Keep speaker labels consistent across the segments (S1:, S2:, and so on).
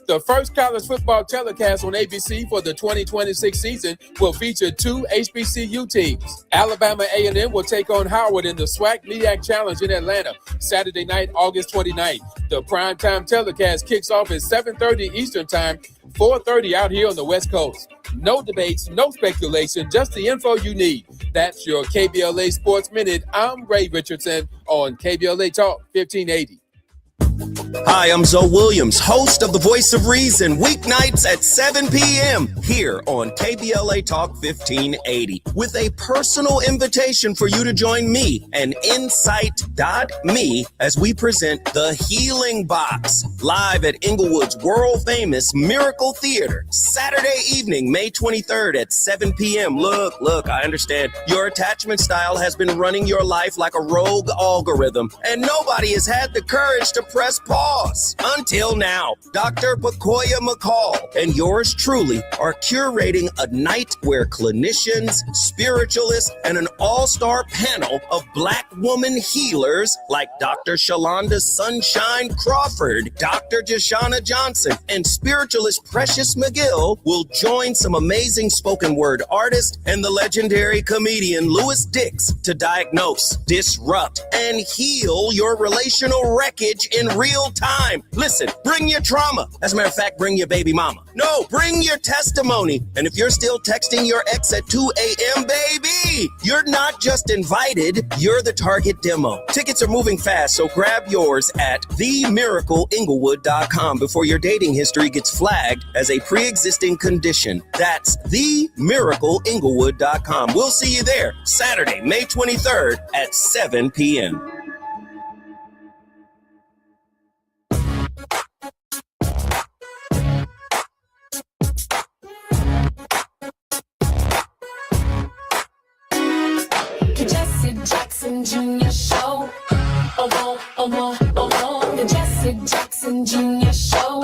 S1: The first college football telecast on ABC for the 2026 season will feature two HBCU teams. Alabama A&M will take on Howard in the SWAC MEAC Challenge in Atlanta, Saturday night, August 29th. The primetime telecast kicks off at 7:30 Eastern Time, 4:30 out here on the West Coast. No debates, no speculation, just the info you need. That's your KBLA Sports Minute. I'm Ray Richardson on KBLA Talk 1580.
S2: Hi, I'm Zoe Williams, host of The Voice of Reason, weeknights at 7 p.m. here on KBLA Talk 1580, with a personal invitation for you to join me and Insight.me as we present The Healing Box, live at Inglewood's world-famous Miracle Theater, Saturday evening, May 23rd at 7 p.m. Look, I understand your attachment style has been running your life like a rogue algorithm, and nobody has had the courage to press pause. Until now, Dr. Pakoya McCall and yours truly are curating a night where clinicians, spiritualists, and an all-star panel of Black woman healers like Dr. Shalonda Sunshine Crawford, Dr. Jashana Johnson, and spiritualist Precious McGill will join some amazing spoken word artists and the legendary comedian Louis Dix to diagnose, disrupt, and heal your relational wreckage in real time. Listen, bring your trauma. As a matter of fact, bring your baby mama. No, bring your testimony. And if you're still texting your ex at 2 a.m., baby, you're not just invited, you're the target demo. Tickets are moving fast, so grab yours at themiracleinglewood.com before your dating history gets flagged as a pre-existing condition. That's themiracleinglewood.com. We'll see you there Saturday, May 23rd at 7 p.m.
S3: Jackson Jr. Show. The Jesse Jackson Jr. Show.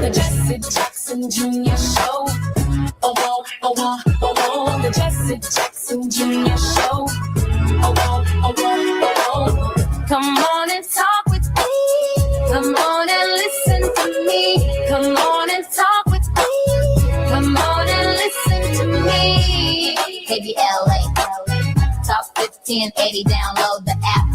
S3: The Jesse Jackson Jr. Show. The Jesse Jackson Jr. Show. Come on and talk with me. Come on and listen to me. Come on and talk with me. Come on and listen to me. KBLA, Talk 1580, download the app.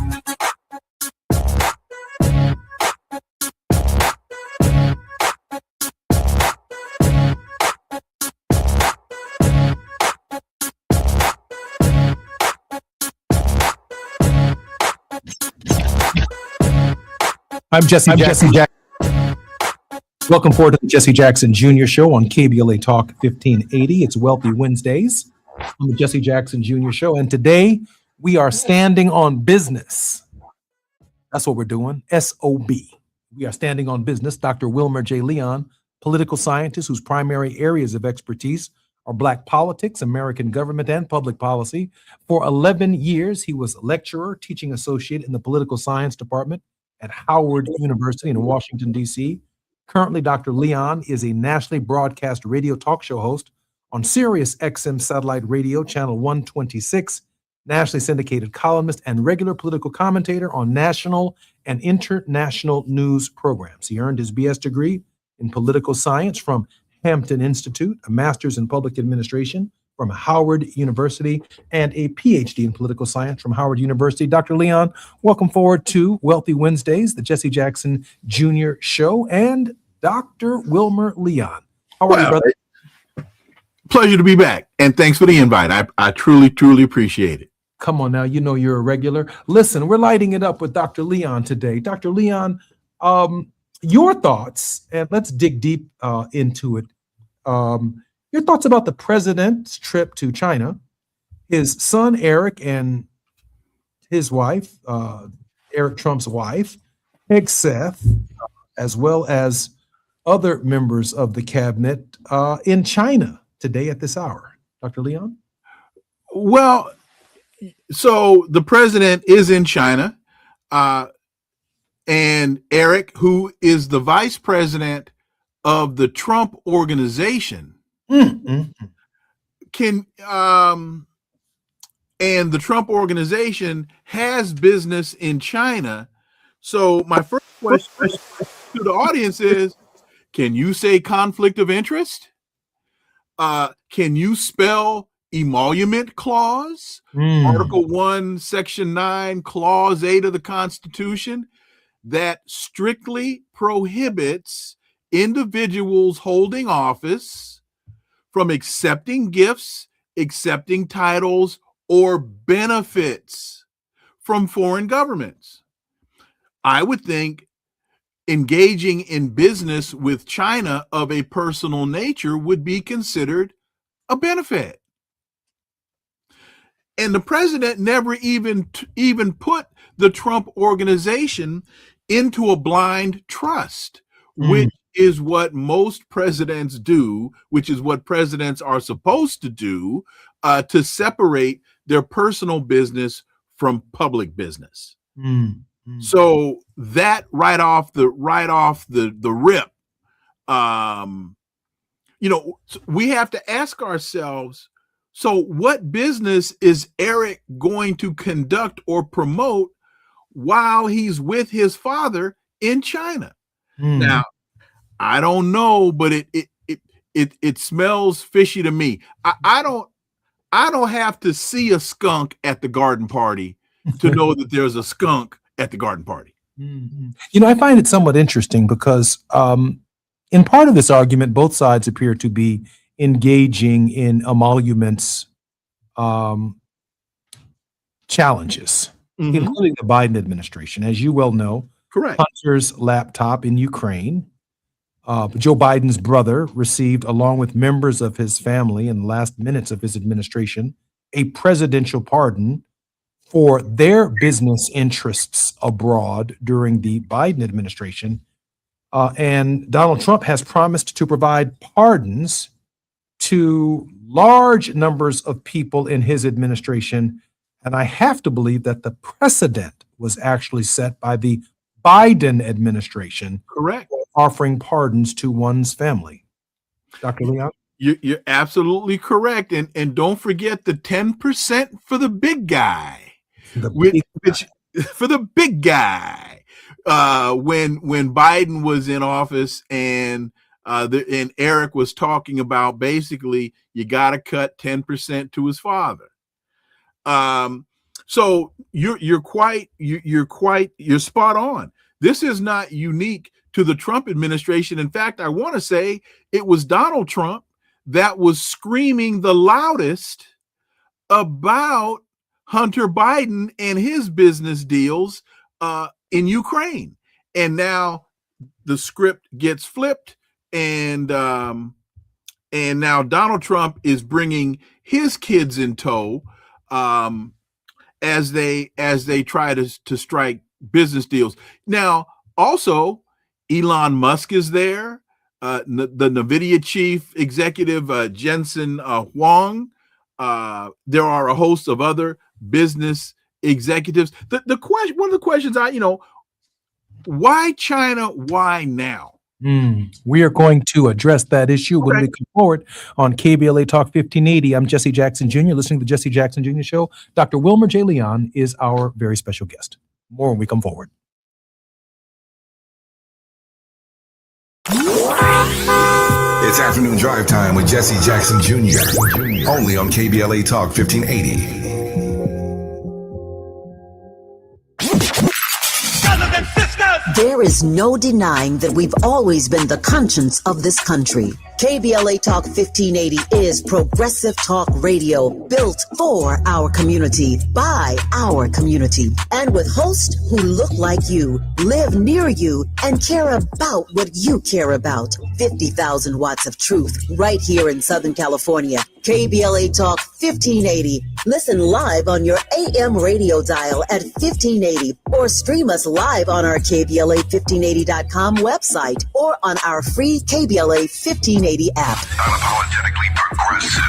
S4: I'm Jesse Jackson. Welcome forward to the Jesse Jackson Jr. Show on KBLA Talk 1580. It's Wealthy Wednesdays on the Jesse Jackson Jr. Show. And today we are standing on business. That's what we're doing. SOB. We are standing on business. Dr. Wilmer J. Leon, political scientist whose primary areas of expertise are Black politics, American government, and public policy. For 11 years, he was lecturer, teaching associate in the political science department at Howard University in Washington, D.C. Currently, Dr. Leon is a nationally broadcast radio talk show host on Sirius XM Satellite Radio, Channel 126, nationally syndicated columnist and regular political commentator on national and international news programs. He earned his BS degree in political science from Hampton Institute, a master's in public administration from Howard University, and a PhD in political science from Howard University. Dr. Leon, welcome forward to Wealthy Wednesdays, the Jesse Jackson Jr. Show, and Dr. Wilmer Leon. How are you, brother?
S5: Pleasure to be back, and thanks for the invite. I truly appreciate it.
S4: Come on now, you know you're a regular. Listen, we're lighting it up with Dr. Leon today. Dr. Leon, your thoughts, and let's dig deep into it. Your thoughts about the president's trip to China, his son Eric and his wife, Eric Trump's wife, Hegseth, as well as other members of the cabinet in China today at this hour. Dr. Leon?
S5: Well, so the president is in China, and Eric, who is the vice president of the Trump organization, and the Trump organization has business in China. So my first question to the audience is, can you say conflict of interest? Can you spell emolument clause? Article 1, Section 9, Clause 8 of the Constitution that strictly prohibits individuals holding office from accepting gifts, accepting titles, or benefits from foreign governments. I would think engaging in business with China of a personal nature would be considered a benefit. And the president never even put the Trump organization into a blind trust, which is what most presidents do, which is what presidents are supposed to do, to separate their personal business from public business. So that right off the rip, we have to ask ourselves, so what business is Eric going to conduct or promote while he's with his father in China? Now, I don't know, but it smells fishy to me. I don't have to see a skunk at the garden party to know that there's a skunk at the garden party.
S4: I find it somewhat interesting because in part of this argument, both sides appear to be engaging in emoluments challenges, including the Biden administration. As you well know,
S5: correct.
S4: Hunter's laptop in Ukraine, Joe Biden's brother received, along with members of his family in the last minutes of his administration, a presidential pardon for their business interests abroad during the Biden administration. And Donald Trump has promised to provide pardons to large numbers of people in his administration. And I have to believe that the precedent was actually set by the Biden administration.
S5: Correct.
S4: Offering pardons to one's family. Dr. Leon?
S5: You're absolutely correct. And don't forget the 10% for the big guy. For the big guy. When Biden was in office and Eric was talking about basically you got to cut 10% to his father. So you're spot on. This is not unique to the Trump administration. In fact, I want to say it was Donald Trump that was screaming the loudest about Hunter Biden and his business deals in Ukraine. And now the script gets flipped, and now Donald Trump is bringing his kids in tow as they try to strike business deals. Now, also, Elon Musk is there, the NVIDIA chief executive, Jensen Huang. There are a host of other business executives. The question, one of the questions why China? Why now?
S4: We are going to address that issue when we come forward on KBLA Talk 1580. I'm Jesse Jackson Jr., listening to the Jesse Jackson Jr. Show. Dr. Wilmer J. Leon is our very special guest. More when we come forward.
S6: It's afternoon drive time with Jesse Jackson Jr. Only on KBLA Talk 1580.
S7: There is no denying that we've always been the conscience of this country. KBLA Talk 1580 is progressive talk radio built for our community, by our community, and with hosts who look like you, live near you, and care about what you care about. 50,000 watts of truth right here in Southern California. KBLA Talk 1580. Listen live on your AM radio dial at 1580 or stream us live on our KBLA1580.com website or on our free KBLA 1580 app.
S6: Unapologetically progressive.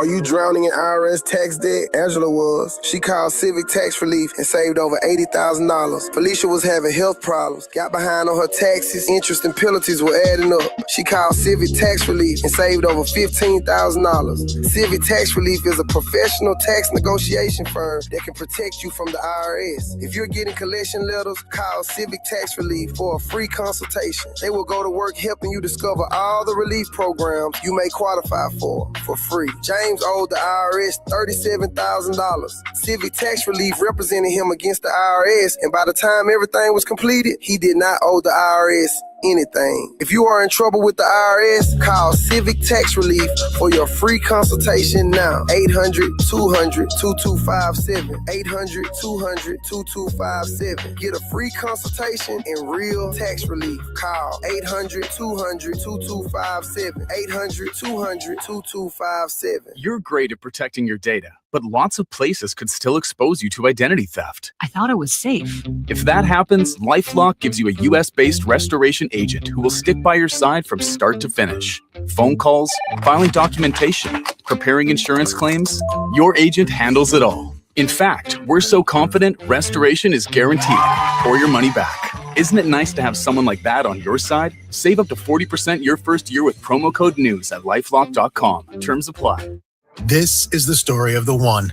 S8: Are you drowning in IRS tax debt? Angela was. She called Civic Tax Relief and saved over $80,000. Felicia was having health problems, got behind on her taxes, interest and penalties were adding up. She called Civic Tax Relief and saved over $15,000. Civic Tax Relief is a professional tax negotiation firm that can protect you from the IRS. If you're getting collection letters, call Civic Tax Relief for a free consultation. They will go to work helping you discover all the relief programs you may qualify for free. James owed the IRS $37,000. Civic Tax Relief represented him against the IRS, and by the time everything was completed, he did not owe the IRS anything. If you are in trouble with the IRS, call Civic Tax Relief for your free consultation now. 800-200-2257. 800-200-2257. Get a free consultation and real tax relief. Call 800-200-2257. 800-200-2257.
S9: You're great at protecting your data, but lots of places could still expose you to identity theft.
S10: I thought it was safe.
S9: If that happens, LifeLock gives you a US-based restoration agent who will stick by your side from start to finish. Phone calls, filing documentation, preparing insurance claims, your agent handles it all. In fact, we're so confident restoration is guaranteed or your money back. Isn't it nice to have someone like that on your side? Save up to 40% your first year with promo code NEWS at lifelock.com. Terms apply.
S11: This is the story of the one.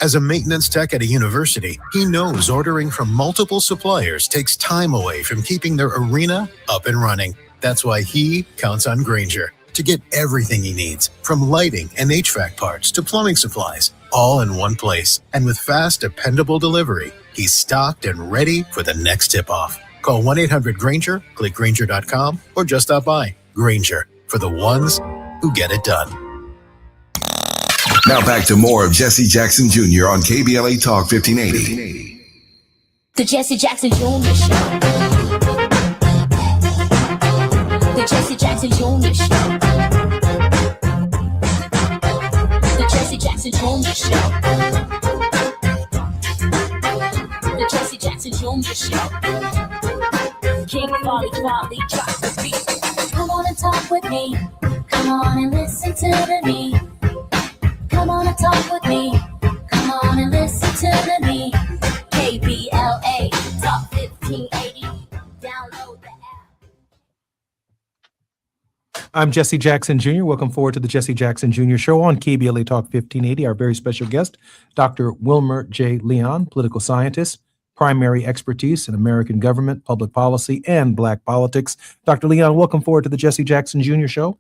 S11: As a maintenance tech at a university, he knows ordering from multiple suppliers takes time away from keeping their arena up and running. That's why he counts on Grainger to get everything he needs, from lighting and HVAC parts to plumbing supplies, all in one place. And with fast, dependable delivery, he's stocked and ready for the next tip-off. Call 1-800-GRAINGER, click Grainger.com, or just stop by. Grainger, for the ones who get it done.
S6: Now back to more of Jesse Jackson Jr. on KBLA Talk 1580.
S3: The Jesse Jackson Jr. Show. The Jesse Jackson Jr. Show. The Jesse Jackson Jr. Show. The Jesse Jackson Jr. Show. King Folly drops the beat. Come on and talk with me. Come on and listen to me. Come on and talk with me. Come on and listen to me. KBLA Talk 1580. Download the app.
S4: I'm Jesse Jackson Jr. Welcome forward to the Jesse Jackson Jr. Show on KBLA Talk 1580. Our very special guest, Dr. Wilmer J. Leon, political scientist, primary expertise in American government, public policy, and Black politics. Dr. Leon, welcome forward to the Jesse Jackson Jr. Show.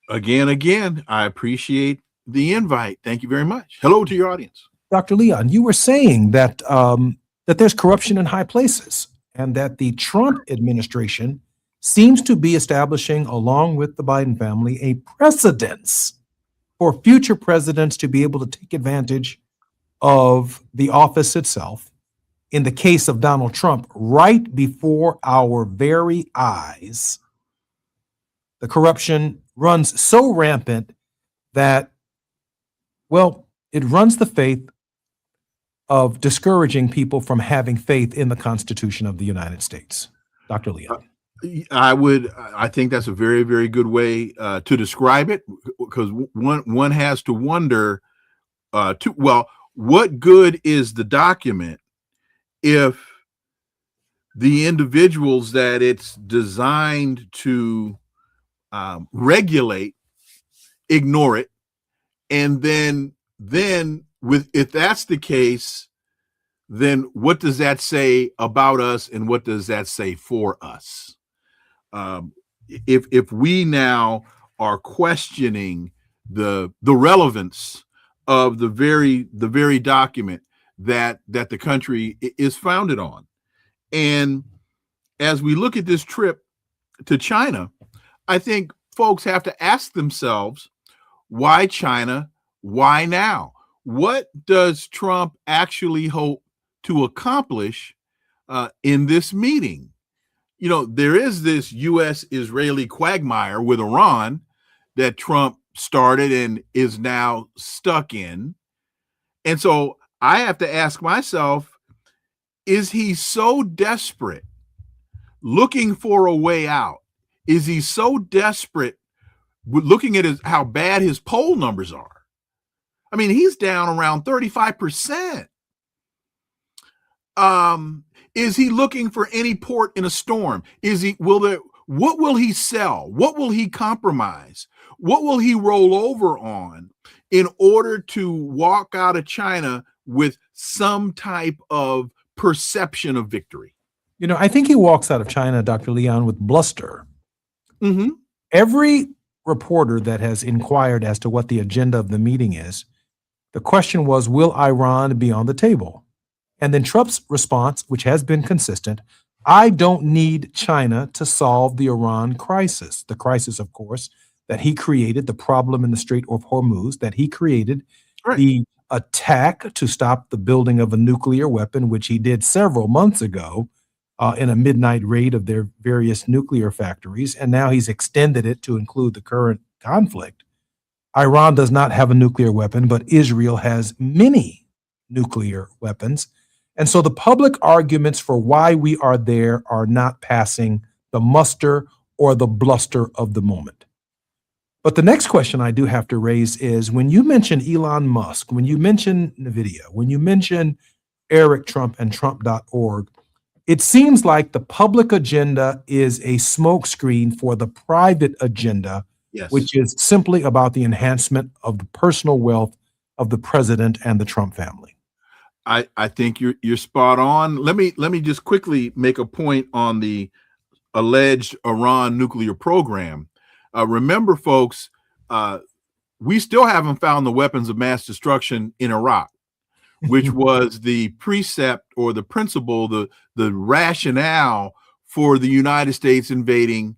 S5: Again, I appreciate the invite. Thank you very much. Hello to your audience.
S4: Dr. Leon, you were saying that that there's corruption in high places and that the Trump administration seems to be establishing, along with the Biden family, a precedence for future presidents to be able to take advantage of the office itself. In the case of Donald Trump, right before our very eyes, the corruption runs so rampant that, well, it runs the faith of discouraging people from having faith in the Constitution of the United States. Dr. Leon.
S5: I think that's a very, very good way to describe it, because one has to wonder, what good is the document if the individuals that it's designed to regulate ignore it? And then if that's the case, then what does that say about us, and what does that say for us? If we now are questioning the relevance of the very document that the country is founded on, and as we look at this trip to China, I think folks have to ask themselves, why China? Why now? What does Trump actually hope to accomplish in this meeting? You know, there is this U.S.-Israeli quagmire with Iran that Trump started and is now stuck in. And so I have to ask myself, is he so desperate, looking for a way out? Is he so desperate, looking at how bad his poll numbers are, I mean, he's down around 35%. Is he looking for any port in a storm? What will he sell? What will he compromise? What will he roll over on in order to walk out of China with some type of perception of victory?
S4: You know, I think he walks out of China, Dr. Leon, with bluster.
S5: Mm-hmm.
S4: Every reporter that has inquired as to what the agenda of the meeting is, the question was, will Iran be on the table? And then Trump's response, which has been consistent, I don't need China to solve the Iran crisis. The crisis, of course, that he created, the problem in the Strait of Hormuz, that he created,
S5: Right.
S4: the attack to stop the building of a nuclear weapon, which he did several months ago in a midnight raid of their various nuclear factories. And now he's extended it to include the current conflict. Iran does not have a nuclear weapon, but Israel has many nuclear weapons. And so the public arguments for why we are there are not passing the muster or the bluster of the moment. But the next question I do have to raise is when you mention Elon Musk, when you mention NVIDIA, when you mention Eric Trump and Trump.org, it seems like the public agenda is a smokescreen for the private agenda,
S5: Yes.
S4: which is simply about the enhancement of the personal wealth of the president and the Trump family.
S5: I think you're spot on. Let me just quickly make a point on the alleged Iran nuclear program. Remember, folks, we still haven't found the weapons of mass destruction in Iraq, which was the precept or the principle, the rationale for the United States invading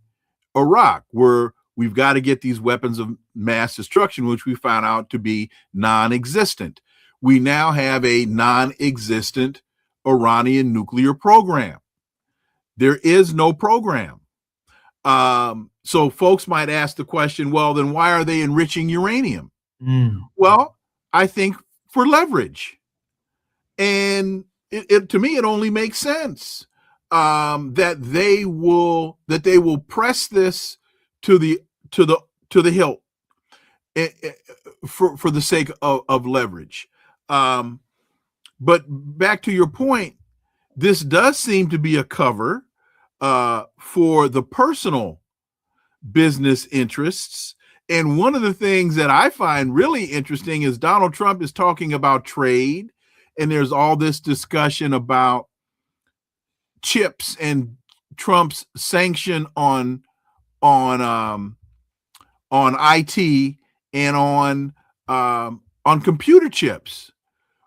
S5: Iraq, where we've got to get these weapons of mass destruction, which we found out to be non-existent. We now have a non-existent Iranian nuclear program. There is no program. So folks might ask the question, well, then why are they enriching uranium? Well, I think for leverage. And to me, it only makes sense that they will press this to the hilt for the sake of leverage. But back to your point, this does seem to be a cover for the personal business interests. And one of the things that I find really interesting is Donald Trump is talking about trade, and there's all this discussion about chips and Trump's sanction on IT and on computer chips.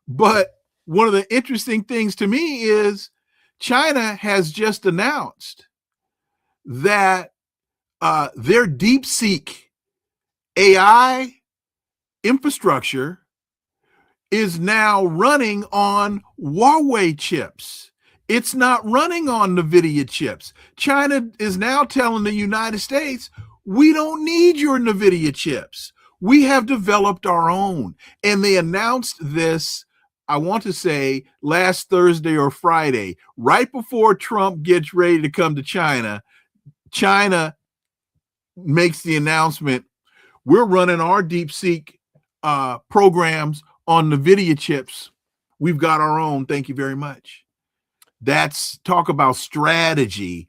S5: But one of the interesting things to me is China has just announced that their DeepSeek AI infrastructure is now running on Huawei chips. It's not running on NVIDIA chips. China is now telling the United States, we don't need your NVIDIA chips. We have developed our own. And they announced this, I want to say, last Thursday or Friday, right before Trump gets ready to come to China. China makes the announcement, we're running our DeepSeek programs on NVIDIA chips. We've got our own. Thank you very much. That's talk about strategy.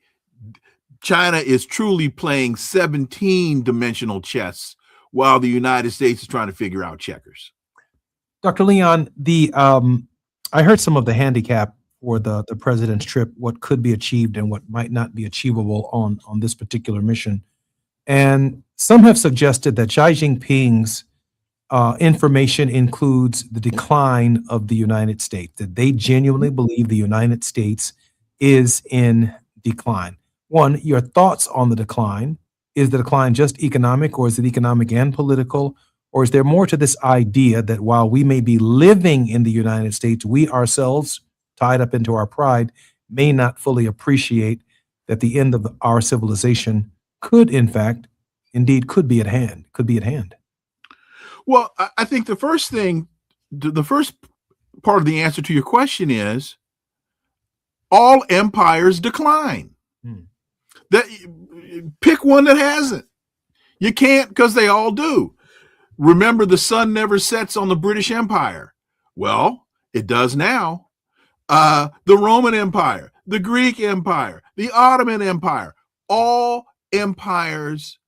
S5: China is truly playing 17-dimensional chess while the United States is trying to figure out checkers.
S4: Dr. Leon, I heard some of the handicap for the president's trip, what could be achieved and what might not be achievable on this particular mission. And some have suggested that Xi Jinping's information includes the decline of the United States, that they genuinely believe the United States is in decline. One, your thoughts on the decline. Is the decline just economic, or is it economic and political? Or is there more to this idea that while we may be living in the United States, we ourselves, tied up into our pride, may not fully appreciate that the end of our civilization could, in fact, indeed could be at hand,
S5: Well, I think the first part of the answer to your question is all empires decline. That pick one that hasn't. You can't, because they all do. Remember, the sun never sets on the British Empire. Well, it does now. The Roman Empire, the Greek Empire, the Ottoman Empire, all empires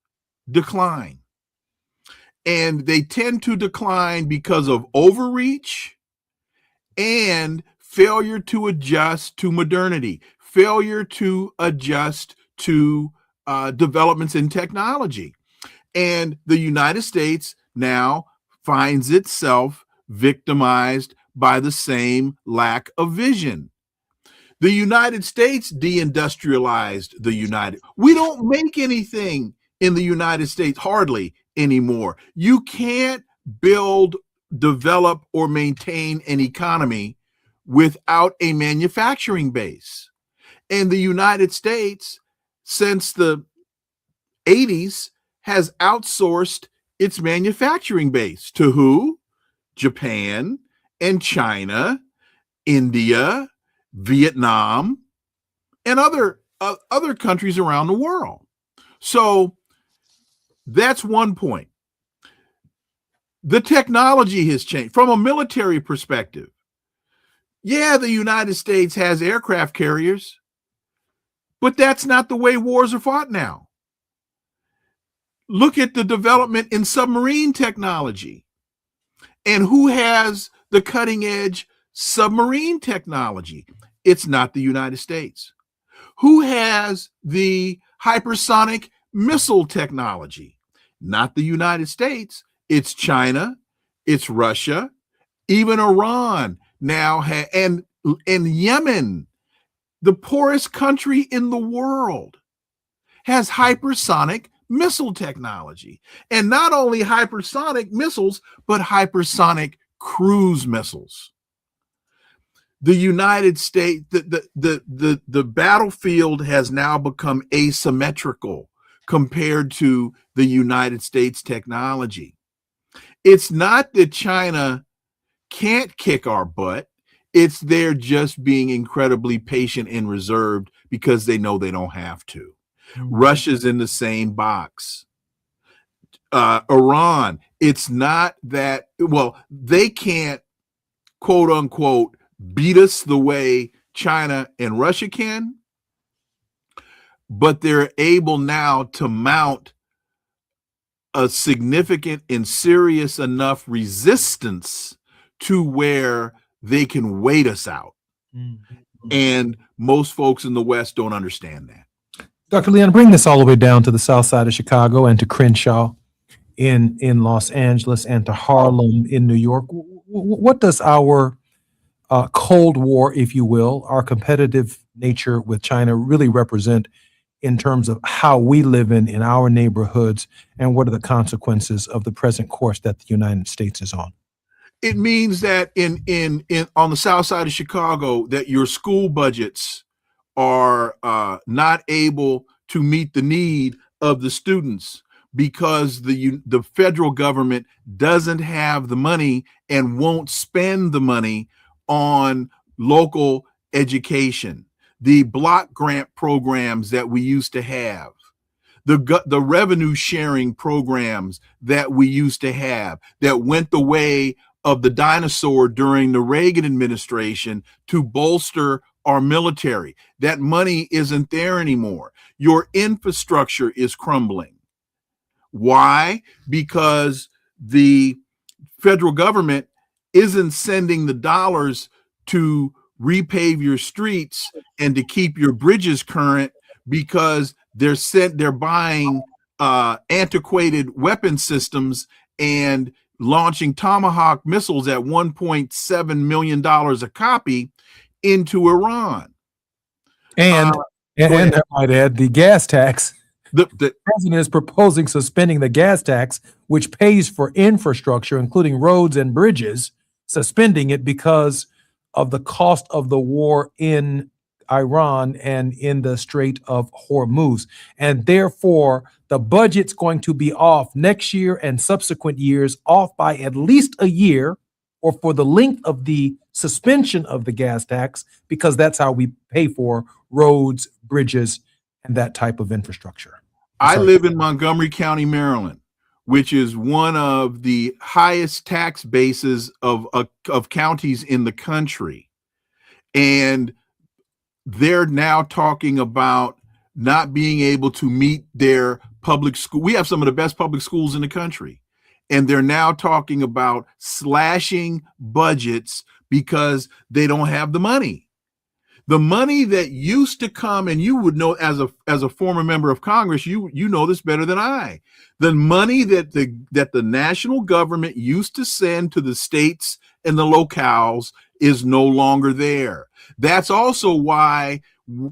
S5: decline. And they tend to decline because of overreach and failure to adjust to modernity, failure to adjust to developments in technology. And the United States now finds itself victimized by the same lack of vision. The United States deindustrialized the United. We don't make anything in the United States hardly anymore. You can't build, develop, or maintain an economy without a manufacturing base. And the United States, since the 80s, has outsourced its manufacturing base to who? Japan and China, India, Vietnam, and other countries around the world. So that's one point. The technology has changed from a military perspective. Yeah, the United States has aircraft carriers, but that's not the way wars are fought now. Look at the development in submarine technology. And who has the cutting edge submarine technology? It's not the United States. Who has the hypersonic missile technology? Not the United States. It's China, it's Russia, even Iran now, and Yemen, the poorest country in the world, has hypersonic missile technology. And not only hypersonic missiles, but hypersonic cruise missiles. The United States, the battlefield has now become asymmetrical compared to the United States technology. It's not that China can't kick our butt. It's they're just being incredibly patient and reserved because they know they don't have to. Russia's in the same box. Iran, it's not that, well, they can't, quote unquote, beat us the way China and Russia can, but they're able now to mount a significant and serious enough resistance to where they can wait us out. And most folks in the West don't understand that.
S4: Dr. Leon, bring this all the way down to the south side of Chicago and to Crenshaw in Los Angeles and to Harlem in New York. What does our Cold War, if you will, our competitive nature with China really represent in terms of how we live in our neighborhoods, and what are the consequences of the present course that the United States is on?
S5: It means that in on the south side of Chicago, that your school budgets are not able to meet the need of the students because the federal government doesn't have the money and won't spend the money on local education, the block grant programs that we used to have, the revenue sharing programs that we used to have that went the way of the dinosaur during the Reagan administration to bolster our military. That money isn't there anymore. Your infrastructure is crumbling. Why? Because the federal government isn't sending the dollars to repave your streets and to keep your bridges current, because they're buying antiquated weapon systems and launching Tomahawk missiles at $1.7 million a copy into Iran.
S4: And I might add, the gas tax. The president is proposing suspending the gas tax, which pays for infrastructure, including roads and bridges, suspending it because of the cost of the war in Iran and in the Strait of Hormuz. And therefore, the budget's going to be off next year and subsequent years, off by at least a year, or for the length of the suspension of the gas tax, because that's how we pay for roads, bridges, and that type of infrastructure.
S5: I live in Montgomery County, Maryland, which is one of the highest tax bases of counties in the country. And they're now talking about not being able to meet their public school. We have some of the best public schools in the country. And they're now talking about slashing budgets because they don't have the money. The money that used to come, and you would know as a former member of Congress, you know this better than I. The money that the national government used to send to the states and the locales is no longer there. That's also why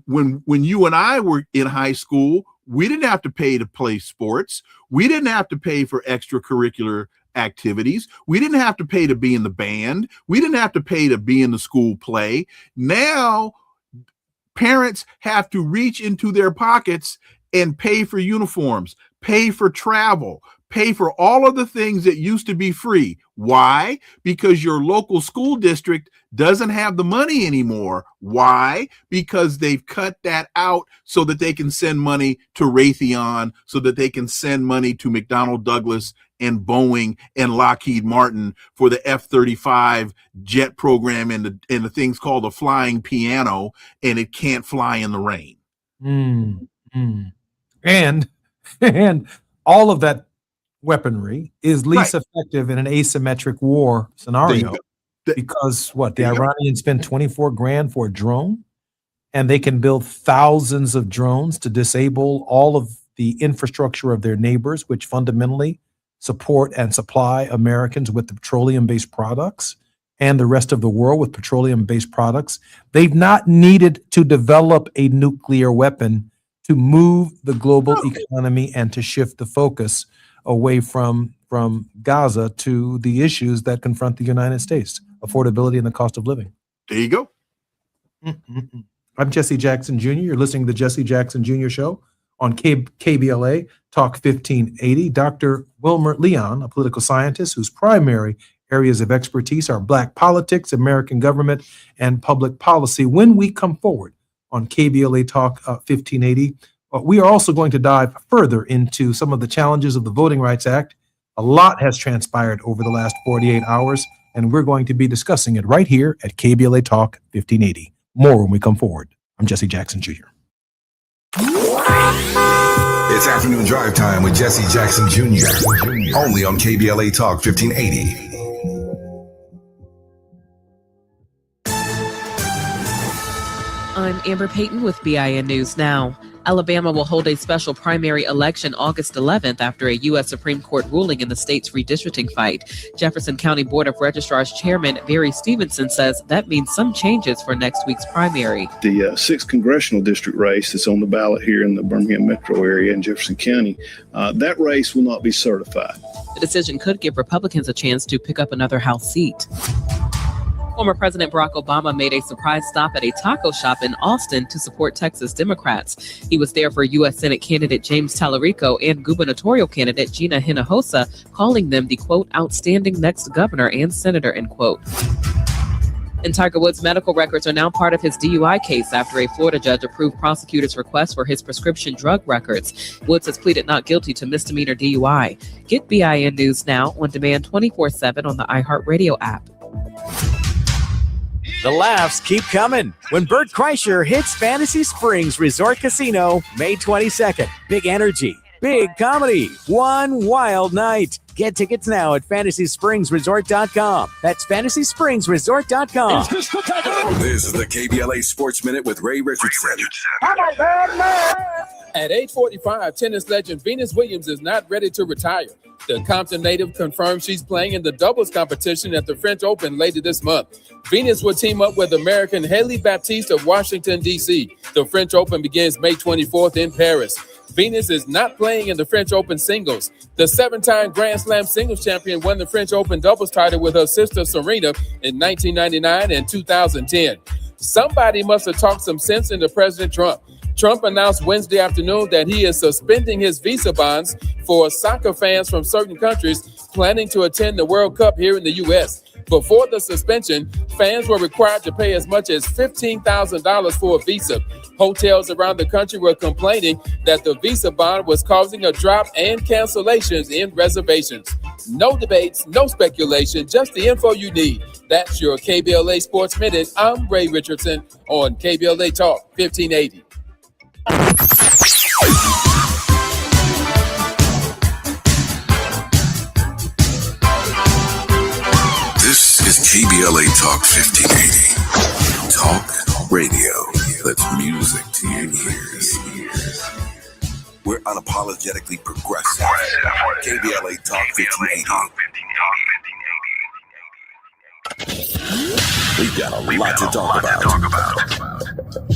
S5: when you and I were in high school, we didn't have to pay to play sports. We didn't have to pay for extracurricular activities. We didn't have to pay to be in the band. We didn't have to pay to be in the school play. Now, parents have to reach into their pockets and pay for uniforms, pay for travel, pay for all of the things that used to be free. Why? Because your local school district doesn't have the money anymore. Why? Because they've cut that out so that they can send money to Raytheon, so that they can send money to McDonnell Douglas and Boeing and Lockheed Martin for the F-35 jet program and the things called the flying piano, and it can't fly in the rain.
S4: And all of that weaponry is least effective in an asymmetric war scenario because the Iranians spend $24,000 for a drone, and they can build thousands of drones to disable all of the infrastructure of their neighbors, which fundamentally support and supply Americans with the petroleum-based products and the rest of the world with petroleum-based products. They've not needed to develop a nuclear weapon to move the global economy and to shift the focus away from Gaza to the issues that confront the United States, affordability and the cost of living.
S5: There you go.
S4: I'm Jesse Jackson Jr. You're listening to the Jesse Jackson Jr. Show on KBLA Talk 1580. Dr. Wilmer Leon, a political scientist whose primary areas of expertise are Black politics, American government, and public policy. When we come forward on KBLA Talk 1580, we are also going to dive further into some of the challenges of the Voting Rights Act. A lot has transpired over the last 48 hours, and we're going to be discussing it right here at KBLA Talk 1580. More when we come forward. I'm Jesse Jackson Jr.
S6: It's afternoon drive time with Jesse Jackson Jr. Only on KBLA Talk 1580.
S10: I'm Amber Payton with BIN News Now. Alabama will hold a special primary election August 11th after a U.S. Supreme Court ruling in the state's redistricting fight. Jefferson County Board of Registrars Chairman Barry Stevenson says that means some changes for next week's primary.
S12: The 6th congressional district race that's on the ballot here in the Birmingham metro area in Jefferson County, that race will not be certified.
S10: The decision could give Republicans a chance to pick up another House seat. Former President Barack Obama made a surprise stop at a taco shop in Austin to support Texas Democrats. He was there for U.S. Senate candidate James Tallarico and gubernatorial candidate Gina Hinojosa, calling them the, quote, outstanding next governor and senator, end quote. And Tiger Woods' medical records are now part of his DUI case after a Florida judge approved prosecutors' request for his prescription drug records. Woods has pleaded not guilty to misdemeanor DUI. Get BIN News Now on demand 24/7 on the iHeartRadio app.
S13: The laughs keep coming when Bert Kreischer hits Fantasy Springs Resort Casino May 22nd. Big energy, big comedy, one wild night. Get tickets now at FantasySpringsResort.com. That's FantasySpringsResort.com.
S6: This is the KBLA Sports Minute with Ray Richardson.
S1: At age 45, tennis legend Venus Williams is not ready to retire. The Compton native confirms she's playing in the doubles competition at the French Open later this month. Venus will team up with American Haley Baptiste of Washington, D.C. The French Open begins May 24th in Paris. Venus is not playing in the French Open singles. The 7-time Grand Slam singles champion won the French Open doubles title with her sister Serena in 1999 and 2010. Somebody must have talked some sense into President Trump. Trump announced Wednesday afternoon that he is suspending his visa bans for soccer fans from certain countries planning to attend the World Cup here in the U.S. Before the suspension, fans were required to pay as much as $15,000 for a visa. Hotels around the country were complaining that the visa bond was causing a drop and cancellations in reservations. No debates, no speculation, just the info you need. That's your KBLA Sports Minute. I'm Ray Richardson on KBLA Talk 1580.
S6: This is KBLA Talk 1580. Talk radio that's music to your ears. We're unapologetically progressive. KBLA Talk 1580. We've got a lot to talk about.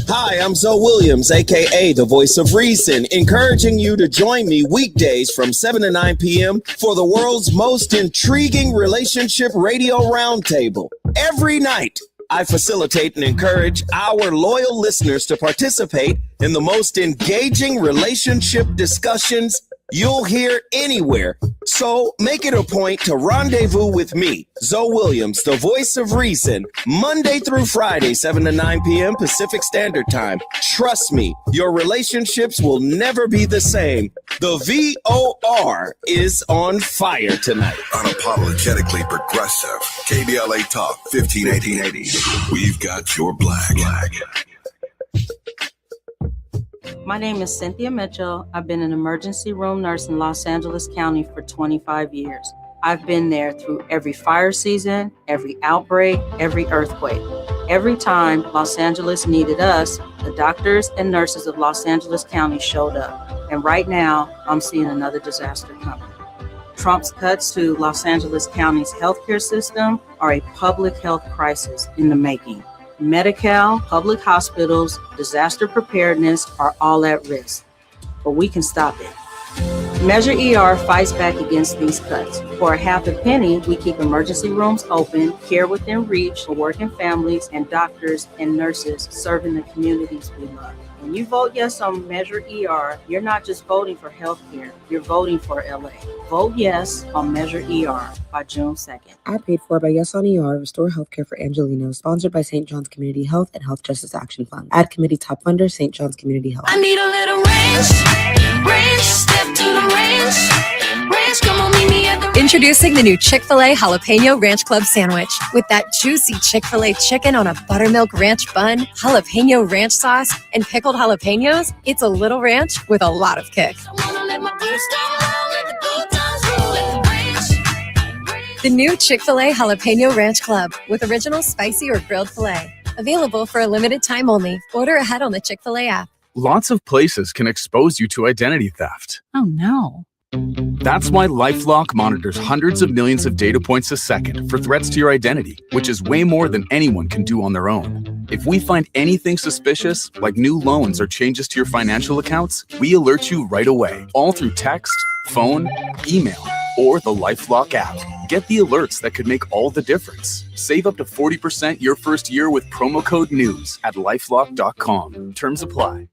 S2: Hi, I'm Zoe Williams, aka the Voice of Reason, encouraging you to join me weekdays from 7 to 9 p.m. for the world's most intriguing relationship radio roundtable. Every night, I facilitate and encourage our loyal listeners to participate in the most engaging relationship discussions you'll hear anywhere. So make it a point to rendezvous with me, Zoe Williams, the Voice of Reason, Monday through Friday, 7 to 9 p.m. Pacific Standard Time. Trust me, your relationships will never be the same. The VOR is on fire tonight.
S6: Unapologetically progressive. KBLA Talk 1580. We've got your black.
S14: My name is Cynthia Mitchell. I've been an emergency room nurse in Los Angeles County for 25 years. I've been there through every fire season, every outbreak, every earthquake. Every time Los Angeles needed us, the doctors and nurses of Los Angeles County showed up. And right now, I'm seeing another disaster coming. Trump's cuts to Los Angeles County's healthcare system are a public health crisis in the making. Medi-Cal, public hospitals, disaster preparedness are all at risk, but we can stop it. Measure ER fights back against these cuts. For a half a penny, we keep emergency rooms open, care within reach for working families, and doctors and nurses serving the communities we love. When you vote yes on Measure ER, you're not just voting for healthcare, you're voting for LA. Vote yes on Measure ER by June 2nd.
S15: Ad paid for by Yes on ER, Restore Healthcare for Angelinos, sponsored by St. John's Community Health and Health Justice Action Fund. Ad committee top funder, St. John's Community Health.
S3: I need a little ranch, step to the ranch, come on, meet me at the
S16: Introducing the new Chick-fil-A Jalapeno Ranch Club Sandwich. With that juicy Chick-fil-A chicken on a buttermilk ranch bun, jalapeno ranch sauce, and pickled jalapenos, it's a little ranch with a lot of kick. The new Chick-fil-A Jalapeno Ranch Club with original spicy or grilled filet. Available for a limited time only. Order ahead on the Chick-fil-A app.
S9: Lots of places can expose you to identity theft.
S17: Oh no.
S9: That's why LifeLock monitors hundreds of millions of data points a second for threats to your identity, which is way more than anyone can do on their own. If we find anything suspicious, like new loans or changes to your financial accounts, we alert you right away, all through text, phone, email, or the LifeLock app. Get the alerts that could make all the difference. Save up to 40% your first year with promo code NEWS at lifelock.com. Terms apply.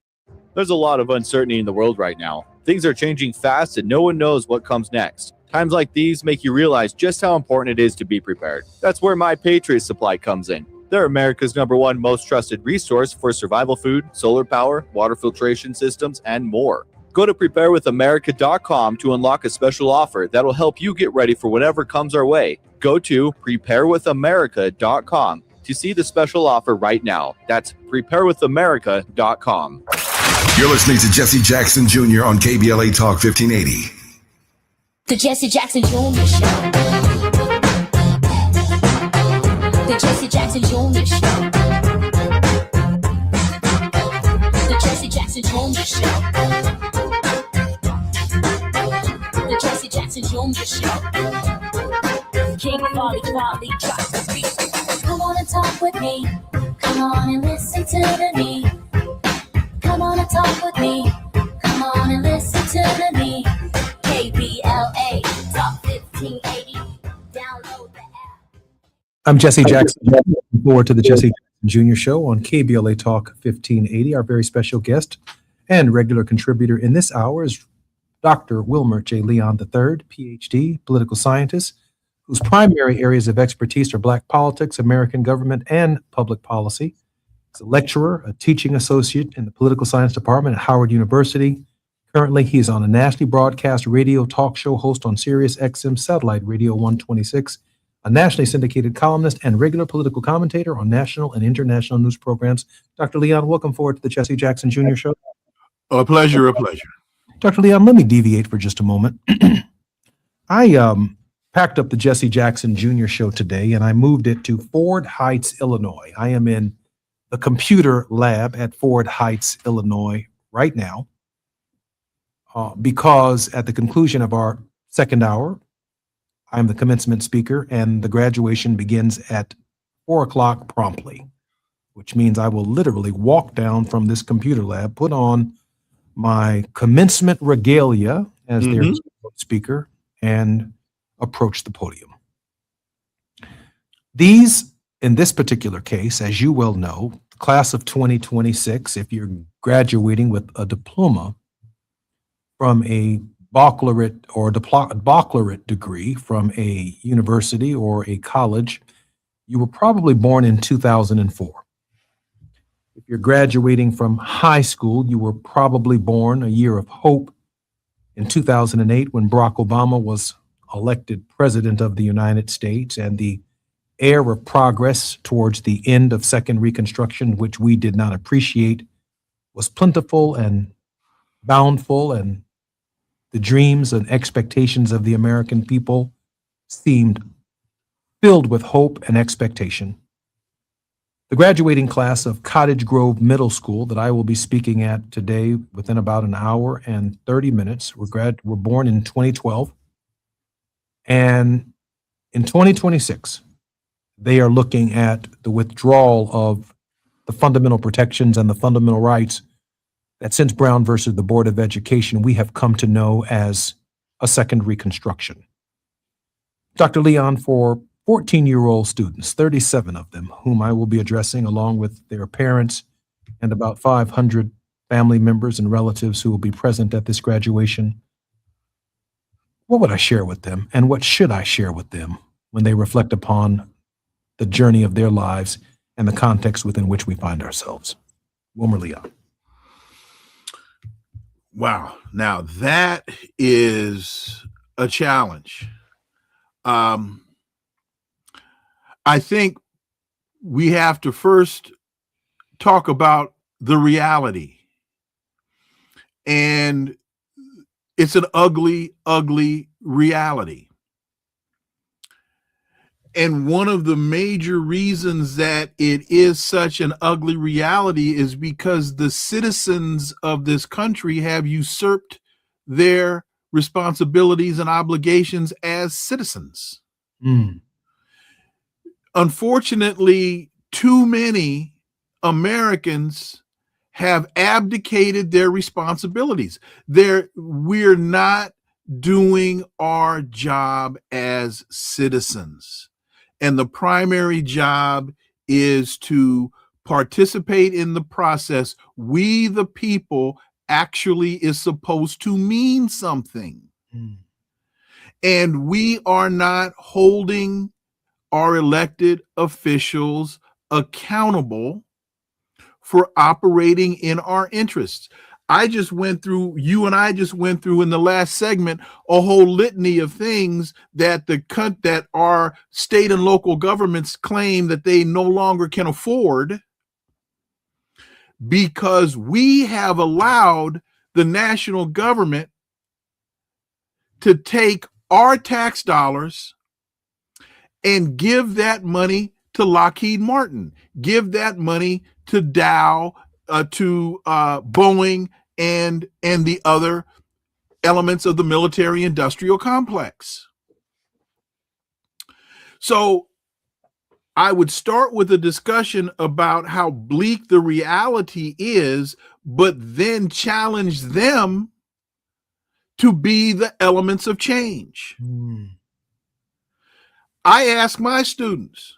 S18: There's a lot of uncertainty in the world right now. Things are changing fast and no one knows what comes next. Times like these make you realize just how important it is to be prepared. That's where My Patriot Supply comes in. They're America's #1 most trusted resource for survival food, solar power, water filtration systems, and more. Go to preparewithamerica.com to unlock a special offer that'll help you get ready for whatever comes our way. Go to preparewithamerica.com to see the special offer right now. That's preparewithamerica.com.
S6: You're listening to Jesse Jackson Jr. on KBLA Talk 1580.
S3: The Jesse Jackson Jr. Show. The Jesse Jackson Jr. Show. The Jesse Jackson Jr. Show. The Jesse Jackson Jr. Show. King Quality drops the beat. Come on and talk with me. Come on and listen to me. Come on and talk with me. Come on and listen to me. KBLA Talk 1580. Download the app.
S4: I'm Jesse Jackson. Looking forward to the Jesse Jackson Jr. Show on KBLA Talk 1580. Our very special guest and regular contributor in this hour is Dr. Wilmer J. Leon III, PhD, political scientist, whose primary areas of expertise are Black politics, American government, and public policy. He's a lecturer, a teaching associate in the political science department at Howard University. Currently, he is on a nationally broadcast radio talk show host on Sirius XM Satellite Radio 126, a nationally syndicated columnist and regular political commentator on national and international news programs. Dr. Leon, welcome forward to the Jesse Jackson Jr. Show.
S5: A pleasure, a pleasure.
S4: Dr. Leon, let me deviate for just a moment. I packed up the Jesse Jackson Jr. Show today and I moved it to Ford Heights, Illinois. I am in the computer lab at Ford Heights, Illinois right now because at the conclusion of our second hour, I'm the commencement speaker and the graduation begins at 4 o'clock promptly, which means I will literally walk down from this computer lab, put on my commencement regalia as their speaker, and approach the podium. These, in this particular case, as you well know, the class of 2026, if you're graduating with a diploma from a baccalaureate or baccalaureate degree from a university or a college, you were probably born in 2004. If you're graduating from high school, you were probably born a year of hope in 2008 when Barack Obama was elected president of the United States and the air of progress towards the end of Second Reconstruction, which we did not appreciate, was plentiful and bountiful, and the dreams and expectations of the American people seemed filled with hope and expectation. The graduating class of Cottage Grove Middle School that I will be speaking at today within about an hour and 30 minutes were born in 2012. And in 2026, they are looking at the withdrawal of the fundamental protections and the fundamental rights that since Brown versus the Board of Education, we have come to know as a Second Reconstruction. Dr. Leon, for 14-year-old students, 37 of them, whom I will be addressing along with their parents and about 500 family members and relatives who will be present at this graduation, what would I share with them and what should I share with them when they reflect upon the journey of their lives and the context within which we find ourselves? Wilmer Leon.
S5: Wow. Now that is a challenge. I think we have to first talk about the reality. And it's an ugly, ugly reality. And one of the major reasons that it is such an ugly reality is because the citizens of this country have usurped their responsibilities and obligations as citizens. Unfortunately, too many Americans have abdicated their responsibilities. We're not doing our job as citizens. And the primary job is to participate in the process. We, the people, actually is supposed to mean something. And we are not holding our elected officials accountable for operating in our interests. You and I just went through in the last segment a whole litany of things that that our state and local governments claim that they no longer can afford because we have allowed the national government to take our tax dollars and give that money to Lockheed Martin, give that money to Dow, to Boeing, and the other elements of the military industrial complex. So I would start with a discussion about how bleak the reality is, but then challenge them to be the elements of change. I ask my students,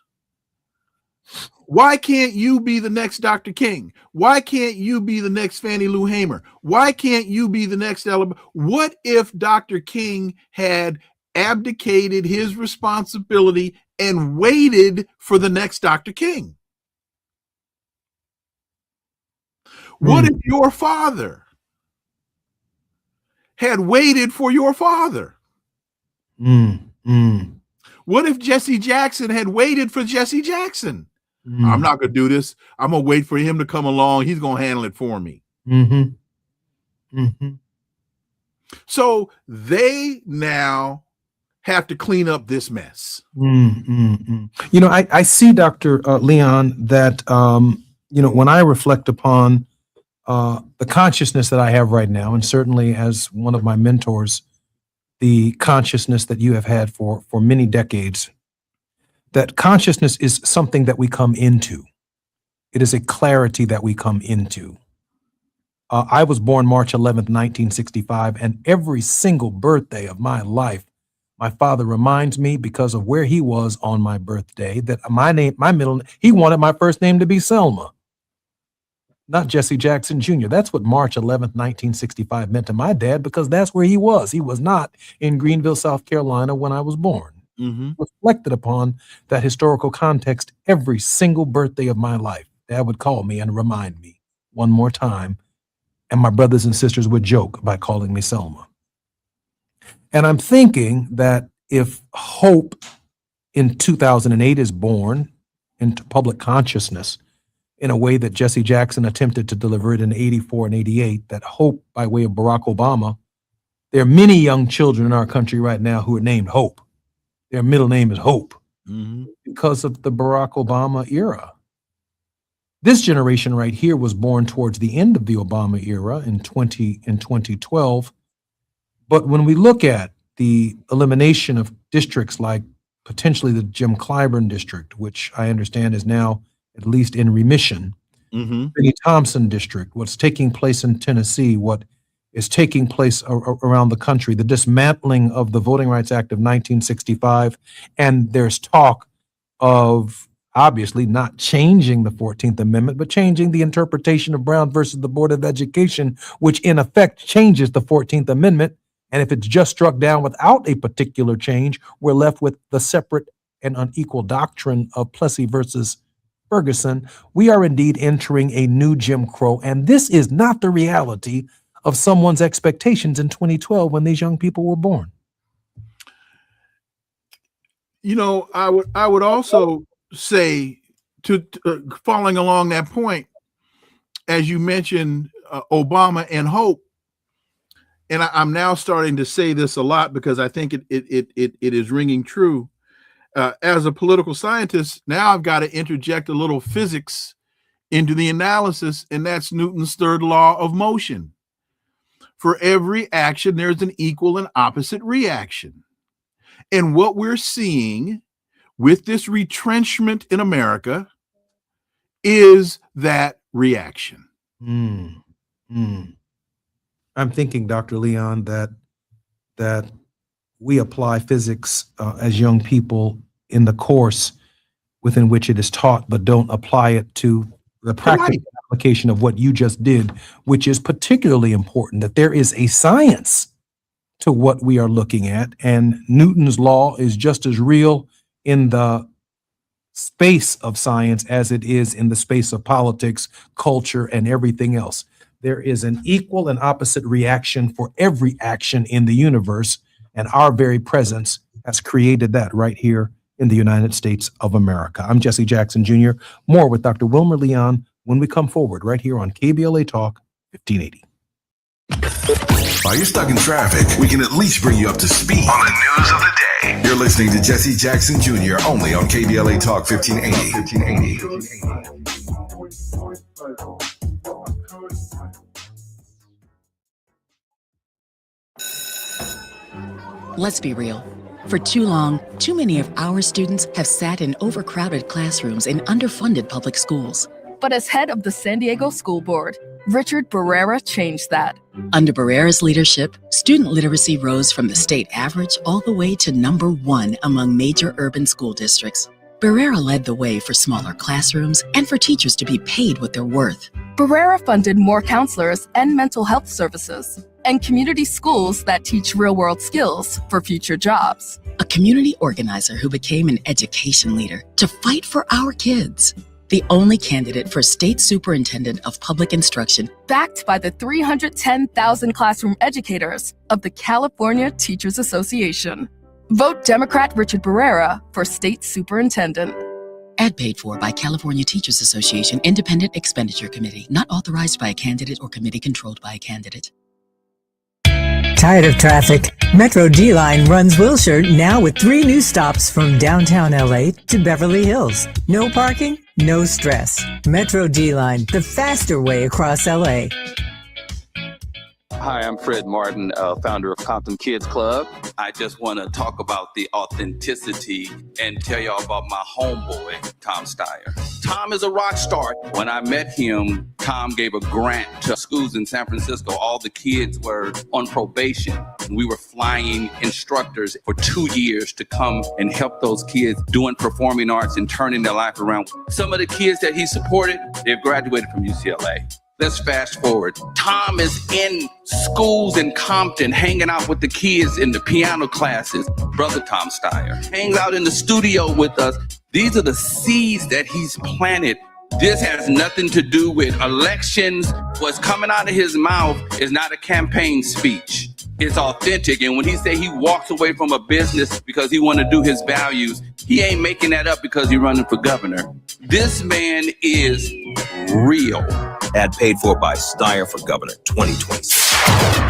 S5: why can't you be the next Dr. King? Why can't you be the next Fannie Lou Hamer? Why can't you be the next Alabama? What if Dr. King had abdicated his responsibility and waited for the next Dr. King? What if your father had waited for your father? What if Jesse Jackson had waited for Jesse Jackson? I'm not going to do this. I'm going to wait for him to come along. He's going to handle it for me. So they now have to clean up this mess.
S4: You know, I see, Dr. Leon, that, you know, when I reflect upon the consciousness that I have right now, and certainly as one of my mentors, the consciousness that you have had for many decades, that consciousness is something that we come into. It is a clarity that we come into. I was born March 11th, 1965, and every single birthday of my life, my father reminds me, because of where he was on my birthday, that he wanted my first name to be Selma, not Jesse Jackson Jr. That's what March 11th, 1965 meant to my dad, because that's where he was. He was not in Greenville, South Carolina when I was born. Reflected upon that historical context every single birthday of my life. Dad would call me and remind me one more time, and my brothers and sisters would joke by calling me Selma. And I'm thinking that if hope in 2008 is born into public consciousness in a way that Jesse Jackson attempted to deliver it in 84 and 88, that hope by way of Barack Obama, there are many young children in our country right now who are named Hope. Their middle name is Hope because of the Barack Obama era. This generation right here was born towards the end of the Obama era in 2012. But when we look at the elimination of districts like potentially the Jim Clyburn district, which I understand is now at least in remission, Benny Thompson district, what's taking place in Tennessee, what is taking place around the country, the dismantling of the Voting Rights Act of 1965, and there's talk of obviously not changing the 14th Amendment, but changing the interpretation of Brown versus the Board of Education, which in effect changes the 14th Amendment. And if it's just struck down without a particular change, we're left with the separate and unequal doctrine of Plessy versus Ferguson. We are indeed entering a new Jim Crow, and this is not the reality of someone's expectations in 2012 when these young people were born.
S5: You know, I would also say, to following along that point, as you mentioned, Obama and hope, and I'm now starting to say this a lot because I think it is ringing true. As a political scientist, now I've got to interject a little physics into the analysis, and that's Newton's third law of motion. For every action, there's an equal and opposite reaction. And what we're seeing with this retrenchment in America is that reaction.
S4: I'm thinking, Dr. Leon, that we apply physics as young people in the course within which it is taught, but don't apply it to the practical application of what you just did, which is particularly important, that there is a science to what we are looking at. And Newton's law is just as real in the space of science as it is in the space of politics, culture, and everything else. There is an equal and opposite reaction for every action in the universe, and our very presence has created that right here in the United States of America. I'm Jesse Jackson Jr. More with Dr. Wilmer Leon when we come forward right here on KBLA Talk 1580.
S6: While you're stuck in traffic, we can at least bring you up to speed on the news of the day. You're listening to Jesse Jackson Jr. only on KBLA Talk 1580.
S17: Let's be real. For too long, too many of our students have sat in overcrowded classrooms in underfunded public schools.
S19: But as head of the San Diego School Board, Richard Barrera changed that.
S17: Under Barrera's leadership, student literacy rose from the state average all the way to #1 among major urban school districts. Barrera led the way for smaller classrooms and for teachers to be paid what they're worth.
S19: Barrera funded more counselors and mental health services. and community schools that teach real-world skills for future jobs.
S17: A community organizer who became an education leader to fight for our kids. The only candidate for State Superintendent of Public Instruction.
S19: Backed by the 310,000 classroom educators of the California Teachers Association. Vote Democrat Richard Barrera for State Superintendent.
S17: Ad paid for by California Teachers Association Independent Expenditure Committee, not authorized by a candidate or committee controlled by a candidate.
S20: Tired of traffic? Metro D-Line runs Wilshire now with 3 new stops from downtown LA to Beverly Hills. No parking, no stress. Metro D-Line, the faster way across LA.
S21: Hi, I'm Fred Martin, founder of Compton Kids Club. I just want to talk about the authenticity and tell y'all about my homeboy, Tom Steyer. Tom is a rock star. When I met him, Tom gave a grant to schools in San Francisco. All the kids were on probation. We were flying instructors for 2 years to come and help those kids doing performing arts and turning their life around. Some of the kids that he supported, they've graduated from UCLA. Let's fast forward. Tom is in schools in Compton, hanging out with the kids in the piano classes. Brother Tom Steyer hangs out in the studio with us. These are the seeds that he's planted. This has nothing to do with elections. What's coming out of his mouth is not a campaign speech. It's authentic. And when he say he walks away from a business because he want to do his values, he ain't making that up because he's running for governor. This man is real.
S2: Ad paid for by Steyer for Governor 2026.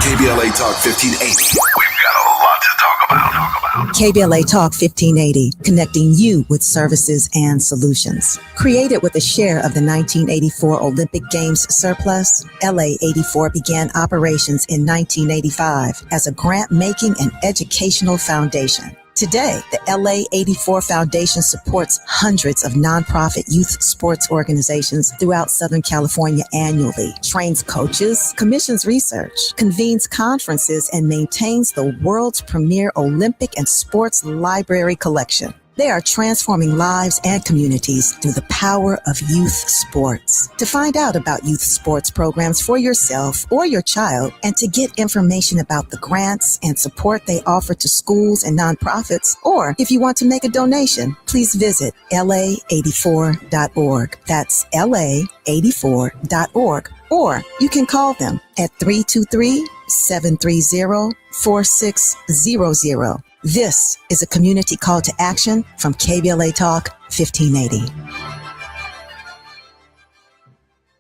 S6: KBLA Talk 1580. We've got a lot to talk about.
S22: KBLA Talk 1580, connecting you with services and solutions. Created with a share of the 1984 Olympic Games surplus, LA 84 began operations in 1985 as a grant-making and educational foundation. Today, the LA 84 Foundation supports hundreds of nonprofit youth sports organizations throughout Southern California annually, trains coaches, commissions research, convenes conferences, and maintains the world's premier Olympic and sports library collection. They are transforming lives and communities through the power of youth sports. To find out about youth sports programs for yourself or your child, and to get information about the grants and support they offer to schools and nonprofits, or if you want to make a donation, please visit la84.org. That's la84.org. Or you can call them at 323-730-4600. This is a community call to action from KBLA Talk 1580.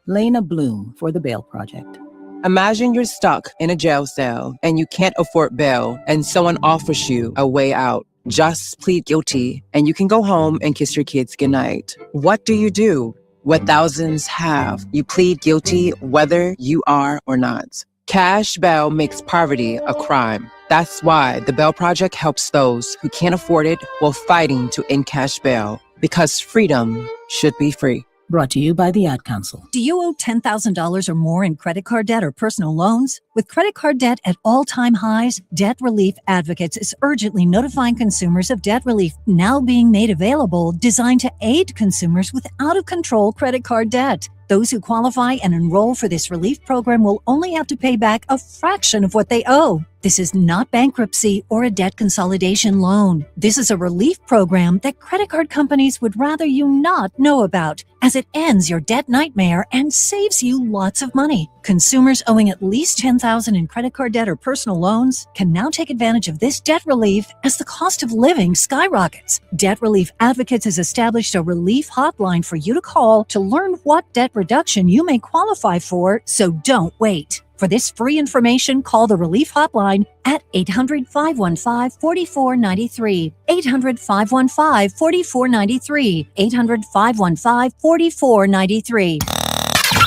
S23: Lena Bloom for the Bail Project.
S24: Imagine you're stuck in a jail cell and you can't afford bail and someone offers you a way out. Just plead guilty and you can go home and kiss your kids goodnight. What do? What thousands have. You plead guilty whether you are or not. Cash bail makes poverty a crime. That's why the Bail Project helps those who can't afford it while fighting to end cash bail, because freedom should be free.
S23: Brought to you by the Ad Council.
S25: Do you owe $10,000 or more in credit card debt or personal loans? With credit card debt at all-time highs, Debt Relief Advocates is urgently notifying consumers of debt relief now being made available, designed to aid consumers with out-of-control credit card debt. Those who qualify and enroll for this relief program will only have to pay back a fraction of what they owe. This is not bankruptcy or a debt consolidation loan. This is a relief program that credit card companies would rather you not know about, as it ends your debt nightmare and saves you lots of money. Consumers owing at least $10,000 in credit card debt or personal loans can now take advantage of this debt relief as the cost of living skyrockets. Debt Relief Advocates has established a relief hotline for you to call to learn what debt reduction you may qualify for, so don't wait. For this free information, call the Relief Hotline at 800-515-4493, 800-515-4493, 800-515-4493.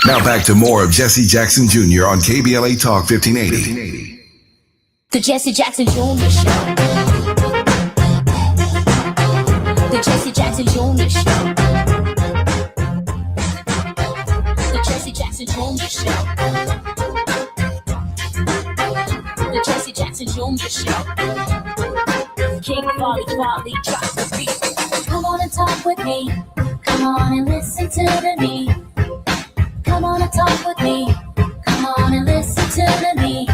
S6: Now back to more of Jesse Jackson Jr. on KBLA Talk 1580.
S3: The Jesse Jackson Jr. Show. The Jesse Jackson Jr. Show. The Jesse Jackson Jr. Show. The Jesse Jackson Jr. Show. King Volley, drop the beat. Come on and talk with me. Come on and listen to me. Come on and talk with me. Come on and listen to me.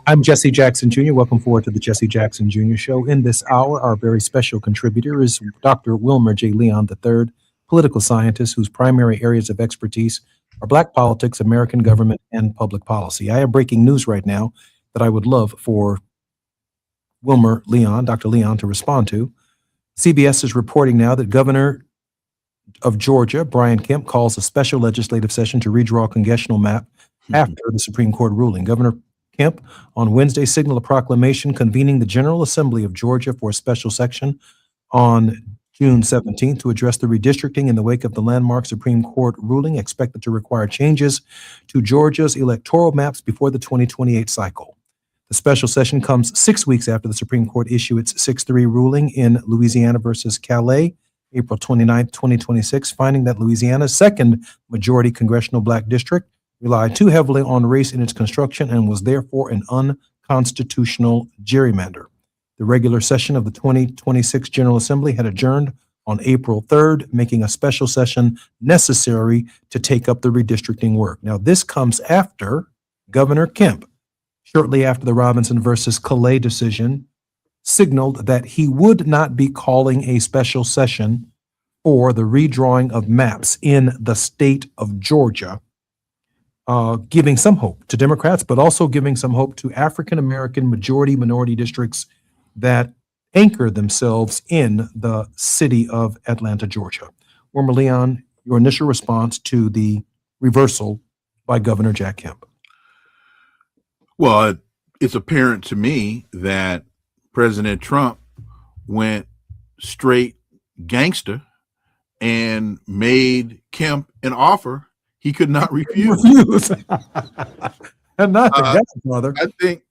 S4: I'm Jesse Jackson Jr. Welcome forward to the Jesse Jackson Jr. Show. In this hour, our very special contributor is Dr. Wilmer J. Leon III, political scientist whose primary areas of expertise are Black politics, American government, and public policy. I have breaking news right now that I would love for Wilmer Leon, Dr. Leon, to respond to. CBS is reporting now that Governor of Georgia, Brian Kemp, calls a special legislative session to redraw a congressional map after the Supreme Court ruling. Governor Kemp on Wednesday signaled a proclamation convening the General Assembly of Georgia for a special session on June 17th to address the redistricting in the wake of the landmark Supreme Court ruling expected to require changes to Georgia's electoral maps before the 2028 cycle. The special session comes 6 weeks after the Supreme Court issued its 6-3 ruling in Louisiana versus KBLA, April 29, 2026, finding that Louisiana's second majority congressional Black district relied too heavily on race in its construction and was therefore an unconstitutional gerrymander. The regular session of the 2026 General Assembly had adjourned on April 3rd, making a special session necessary to take up the redistricting work. Now, this comes after Governor Kemp, shortly after the Robinson versus KBLA decision, signaled that he would not be calling a special session for the redrawing of maps in the state of Georgia, giving some hope to Democrats, but also giving some hope to African-American minority districts that anchor themselves in the city of Atlanta, Georgia. Wilmer Leon, your initial response to the reversal by Governor Jack Kemp.
S5: Well, it's apparent to me that President Trump went straight gangster and made Kemp an offer he could not refuse.
S4: And not the Godfather.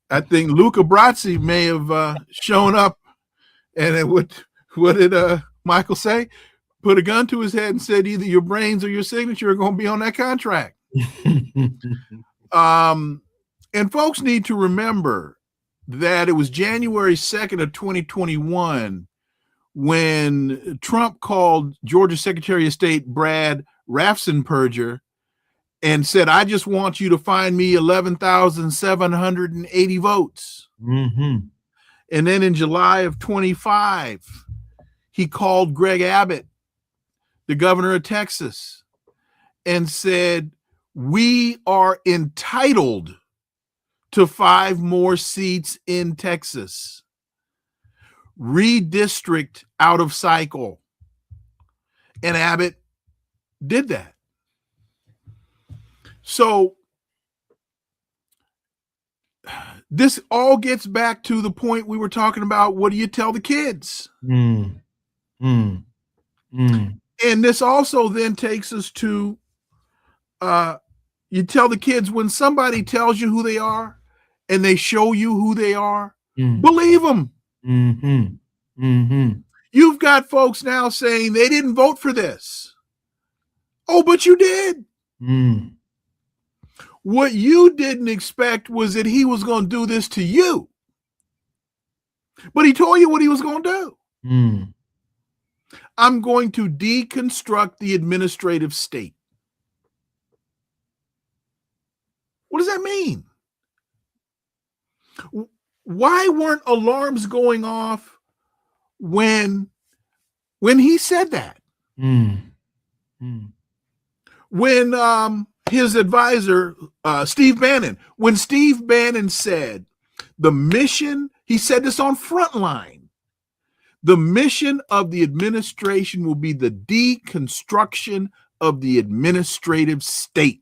S5: I think Luca Brasi may have shown up, and what did Michael say? Put a gun to his head and said, either your brains or your signature are going to be on that contract. And folks need to remember that it was January 2nd of 2021 when Trump called Georgia Secretary of State Brad Raffensperger and said, I just want you to find me 11,780 votes.
S4: Mm-hmm.
S5: And then in July of 25, he called Greg Abbott, the governor of Texas, and said, we are entitled to 5 more seats in Texas. Redistrict out of cycle. And Abbott did that. So this all gets back to the point we were talking about. What do you tell the kids? And this also then takes us to you tell the kids when somebody tells you who they are and they show you who they are, believe them. You've got folks now saying they didn't vote for this. Oh, but you did. What you didn't expect was that he was going to do this to you. But he told you what he was going to do. I'm going to deconstruct the administrative state. What does that mean? Why weren't alarms going off when he said that? When his advisor, Steve Bannon, when Steve Bannon said the mission, he said this on Frontline, the mission of the administration will be the deconstruction of the administrative state.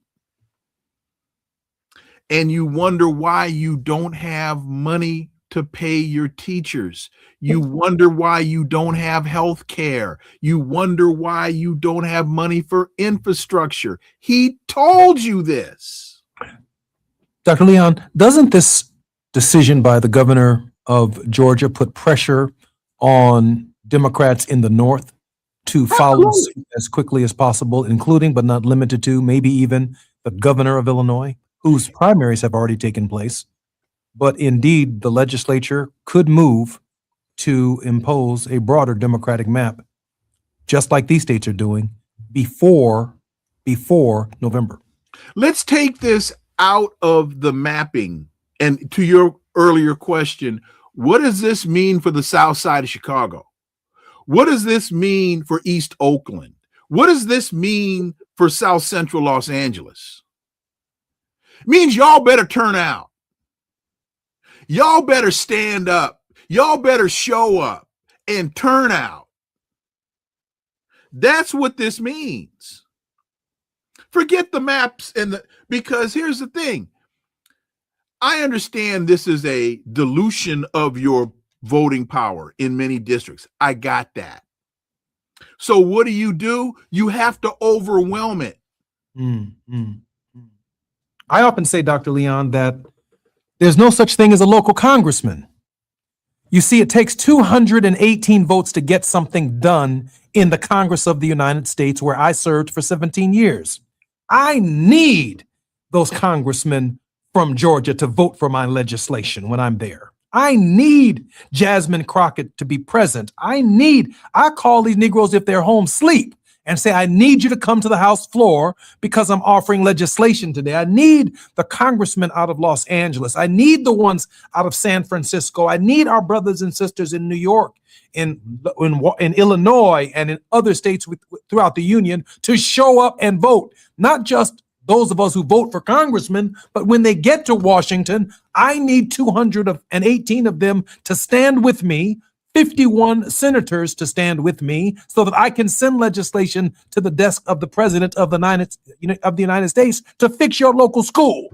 S5: And you wonder why you don't have money to pay your teachers. You wonder why you don't have health care. You wonder why you don't have money for infrastructure. He told you this.
S4: Dr. Leon, doesn't this decision by the governor of Georgia put pressure on Democrats in the North to follow suit as quickly as possible, including but not limited to maybe even the governor of Illinois, whose primaries have already taken place? But indeed, the legislature could move to impose a broader Democratic map, just like these states are doing, before November.
S5: Let's take this out of the mapping and to your earlier question, what does this mean for the South Side of Chicago? What does this mean for East Oakland? What does this mean for South Central Los Angeles? It means y'all better turn out. Y'all better stand up. Y'all better show up and turn out. That's what this means. Forget the maps because here's the thing. I understand this is a dilution of your voting power in many districts. I got that. So what do? You have to overwhelm it.
S4: I often say, Dr. Leon, that there's no such thing as a local congressman. You see, it takes 218 votes to get something done in the Congress of the United States, where I served for 17 years. I need those congressmen from Georgia to vote for my legislation when I'm there. I need Jasmine Crockett to be present. I call these Negroes if they're home sleep and say, I need you to come to the House floor because I'm offering legislation today. I need the congressmen out of Los Angeles. I need the ones out of San Francisco. I need our brothers and sisters in New York, in Illinois, and in other states throughout the union to show up and vote. Not just those of us who vote for congressmen, but when they get to Washington, I need 218 of them to stand with me, 51 senators to stand with me, so that I can send legislation to the desk of the President of the United States to fix your local school,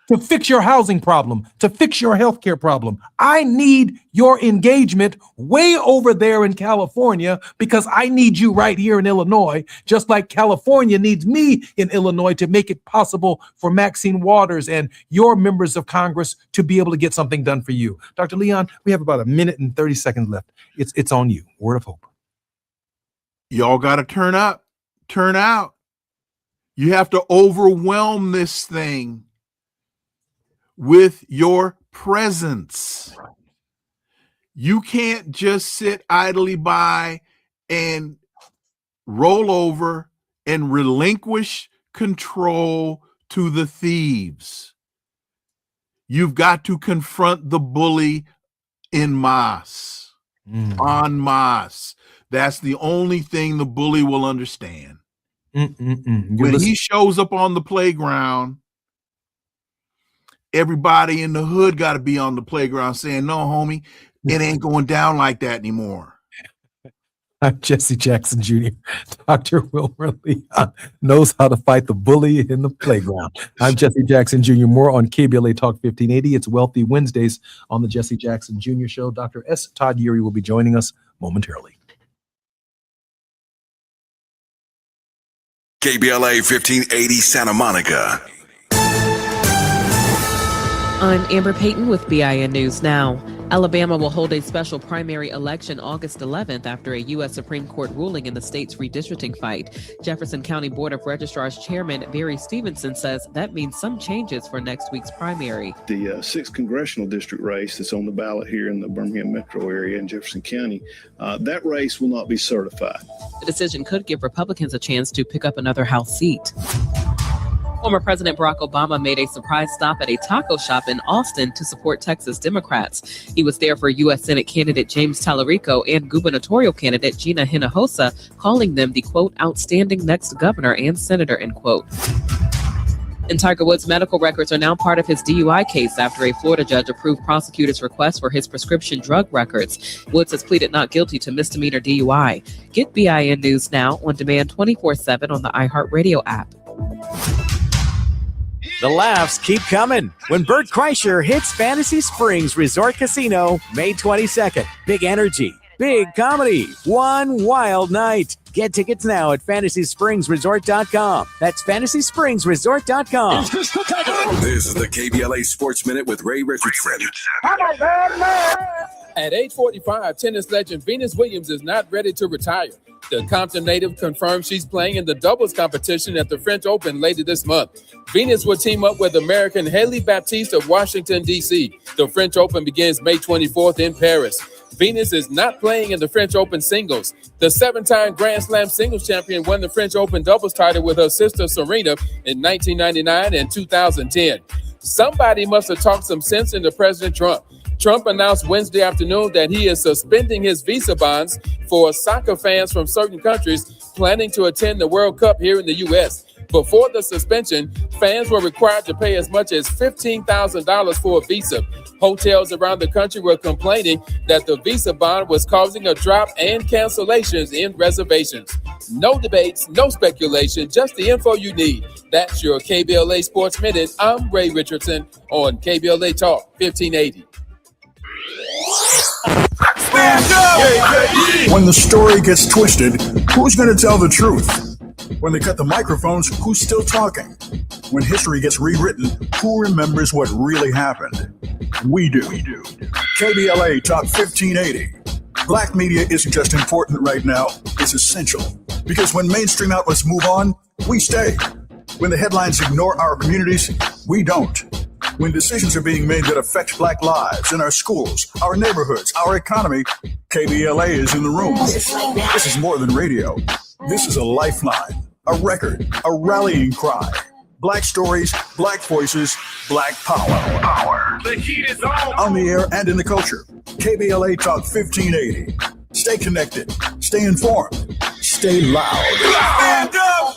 S4: to fix your housing problem, to fix your healthcare problem. I need your engagement way over there in California because I need you right here in Illinois, just like California needs me in Illinois to make it possible for Maxine Waters and your members of Congress to be able to get something done for you. Dr. Leon, we have about a minute and 30 seconds left. It's on you. Word of hope.
S5: Y'all got to turn up, turn out. You have to overwhelm this thing with your presence. You can't just sit idly by and roll over and relinquish control to the thieves. You've got to confront the bully en masse, en masse. That's the only thing the bully will understand. When he shows up on the playground, everybody in the hood got to be on the playground saying, no, homie, it ain't going down like that anymore.
S4: I'm Jesse Jackson Jr. Dr. Wilmer Leon knows how to fight the bully in the playground. I'm Jesse Jackson Jr. More on KBLA Talk 1580. It's Wealthy Wednesdays on the Jesse Jackson Jr. Show. Dr. S. Todd Urey will be joining us momentarily.
S6: KBLA 1580 Santa Monica.
S7: I'm Amber Payton with BIN News Now. Alabama will hold a special primary election August 11th after a U.S. Supreme Court ruling in the state's redistricting fight. Jefferson County Board of Registrars Chairman Barry Stevenson says that means some changes for next week's primary.
S8: The 6th congressional district race that's on the ballot here in the Birmingham metro area in Jefferson County, that race will not be certified.
S7: The decision could give Republicans a chance to pick up another House seat. Former President Barack Obama made a surprise stop at a taco shop in Austin to support Texas Democrats. He was there for U.S. Senate candidate James Tallarico and gubernatorial candidate Gina Hinojosa, calling them the, quote, outstanding next governor and senator, end quote. And Tiger Woods' medical records are now part of his DUI case after a Florida judge approved prosecutors' request for his prescription drug records. Woods has pleaded not guilty to misdemeanor DUI. Get BIN News Now on demand 24/7 on the iHeartRadio app.
S13: The laughs keep coming when Bert Kreischer hits Fantasy Springs Resort Casino May 22nd. Big energy, big comedy, one wild night. Get tickets now at FantasySpringsResort.com. That's FantasySpringsResort.com.
S6: This is the KBLA Sports Minute with Ray Richardson.
S1: At age 45, tennis legend Venus Williams is not ready to retire. The Compton native confirms she's playing in the doubles competition at the French Open later this month. Venus will team up with American Haley Baptiste of Washington, D.C. The French Open begins May 24th in Paris. Venus is not playing in the French Open singles. The 7-time Grand Slam singles champion won the French Open doubles title with her sister Serena in 1999 and 2010. Somebody must have talked some sense into President Trump. Trump announced Wednesday afternoon that he is suspending his visa bonds for soccer fans from certain countries planning to attend the World Cup here in the U.S. Before the suspension, fans were required to pay as much as $15,000 for a visa. Hotels around the country were complaining that the visa bond was causing a drop and cancellations in reservations. No debates, no speculation, just the info you need. That's your KBLA Sports Minute. I'm Ray Richardson on KBLA Talk 1580.
S10: When the story gets twisted, who's going to tell the truth? When they cut the microphones, who's still talking? When history gets rewritten, who remembers what really happened? We do. KBLA Talk 1580. Black media isn't just important right now, it's essential. Because when mainstream outlets move on, we stay. When the headlines ignore our communities, we don't. When decisions are being made that affect Black lives in our schools, our neighborhoods, our economy, KBLA is in the room. This is more than radio. This is a lifeline, a record, a rallying cry. Black stories, Black voices, Black power.
S6: The heat is on.
S10: On the air and in the culture. KBLA Talk 1580. Stay connected. Stay informed. Stay loud.
S6: Stand up.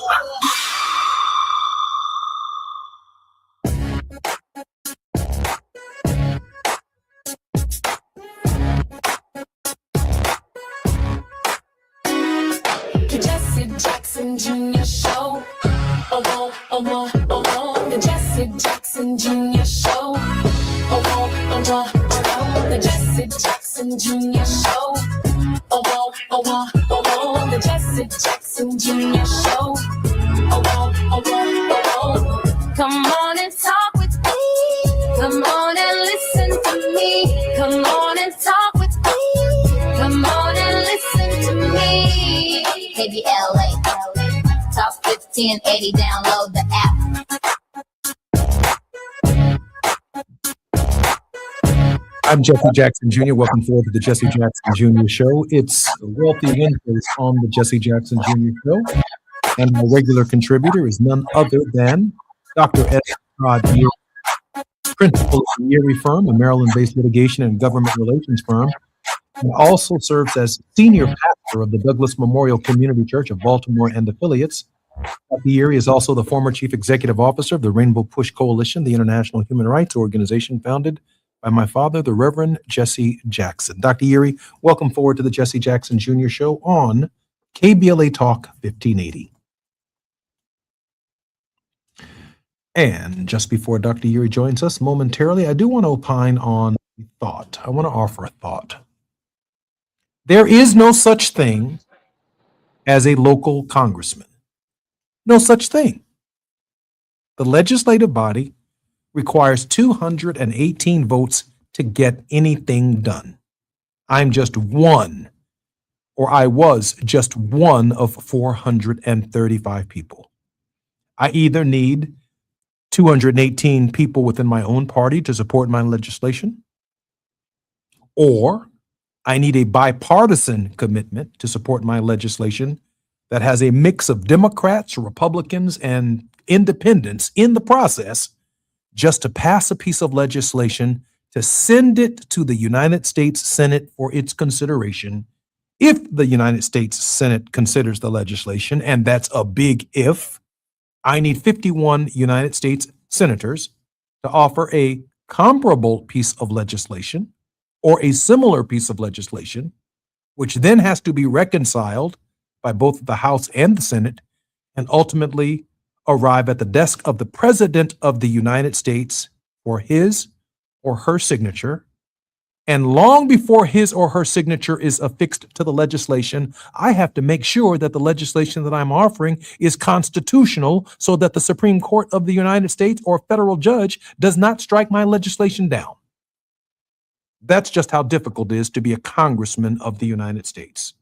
S3: Jesse Jackson Jr. Show. The Jesse Jackson Jr. Show. The Jesse Jackson Jr. Show. The Jesse Jackson Jr. Show. Come on and talk with me. Come on and listen to me. Come on and talk with me. Come on and listen to me. KBLA, Talk 1580, download the app.
S4: I'm Jesse Jackson Jr. Welcome forward to the Jesse Jackson Jr. Show. It's Wealthy Wednesdays on the Jesse Jackson Jr. Show. And my regular contributor is none other than Dr. S. Todd Yeary, principal of the Yeary Firm, a Maryland-based litigation and government relations firm, and also serves as senior pastor of the Douglas Memorial Community Church of Baltimore and affiliates. Dr. Yeary is also the former chief executive officer of the Rainbow Push Coalition, the international human rights organization founded by my father, the Reverend Jesse Jackson. Dr. Yeary, welcome forward to the Jesse Jackson Jr. Show on KBLA Talk 1580. And just before Dr. Yeary joins us momentarily, I do want to opine on a thought. I want to offer a thought. There is no such thing as a local congressman. No such thing. The legislative body requires 218 votes to get anything done. I'm just one, or I was just one of 435 people. I either need 218 people within my own party to support my legislation, or I need a bipartisan commitment to support my legislation that has a mix of Democrats, Republicans, and independents in the process just to pass a piece of legislation to send it to the United States Senate for its consideration. If the United States Senate considers the legislation, and that's a big if, I need 51 United States senators to offer a comparable piece of legislation or a similar piece of legislation, which then has to be reconciled by both the House and the Senate, and ultimately arrive at the desk of the President of the United States for his or her signature. And long before his or her signature is affixed to the legislation, I have to make sure that the legislation that I'm offering is constitutional so that the Supreme Court of the United States or federal judge does not strike my legislation down. That's just how difficult it is to be a congressman of the United States.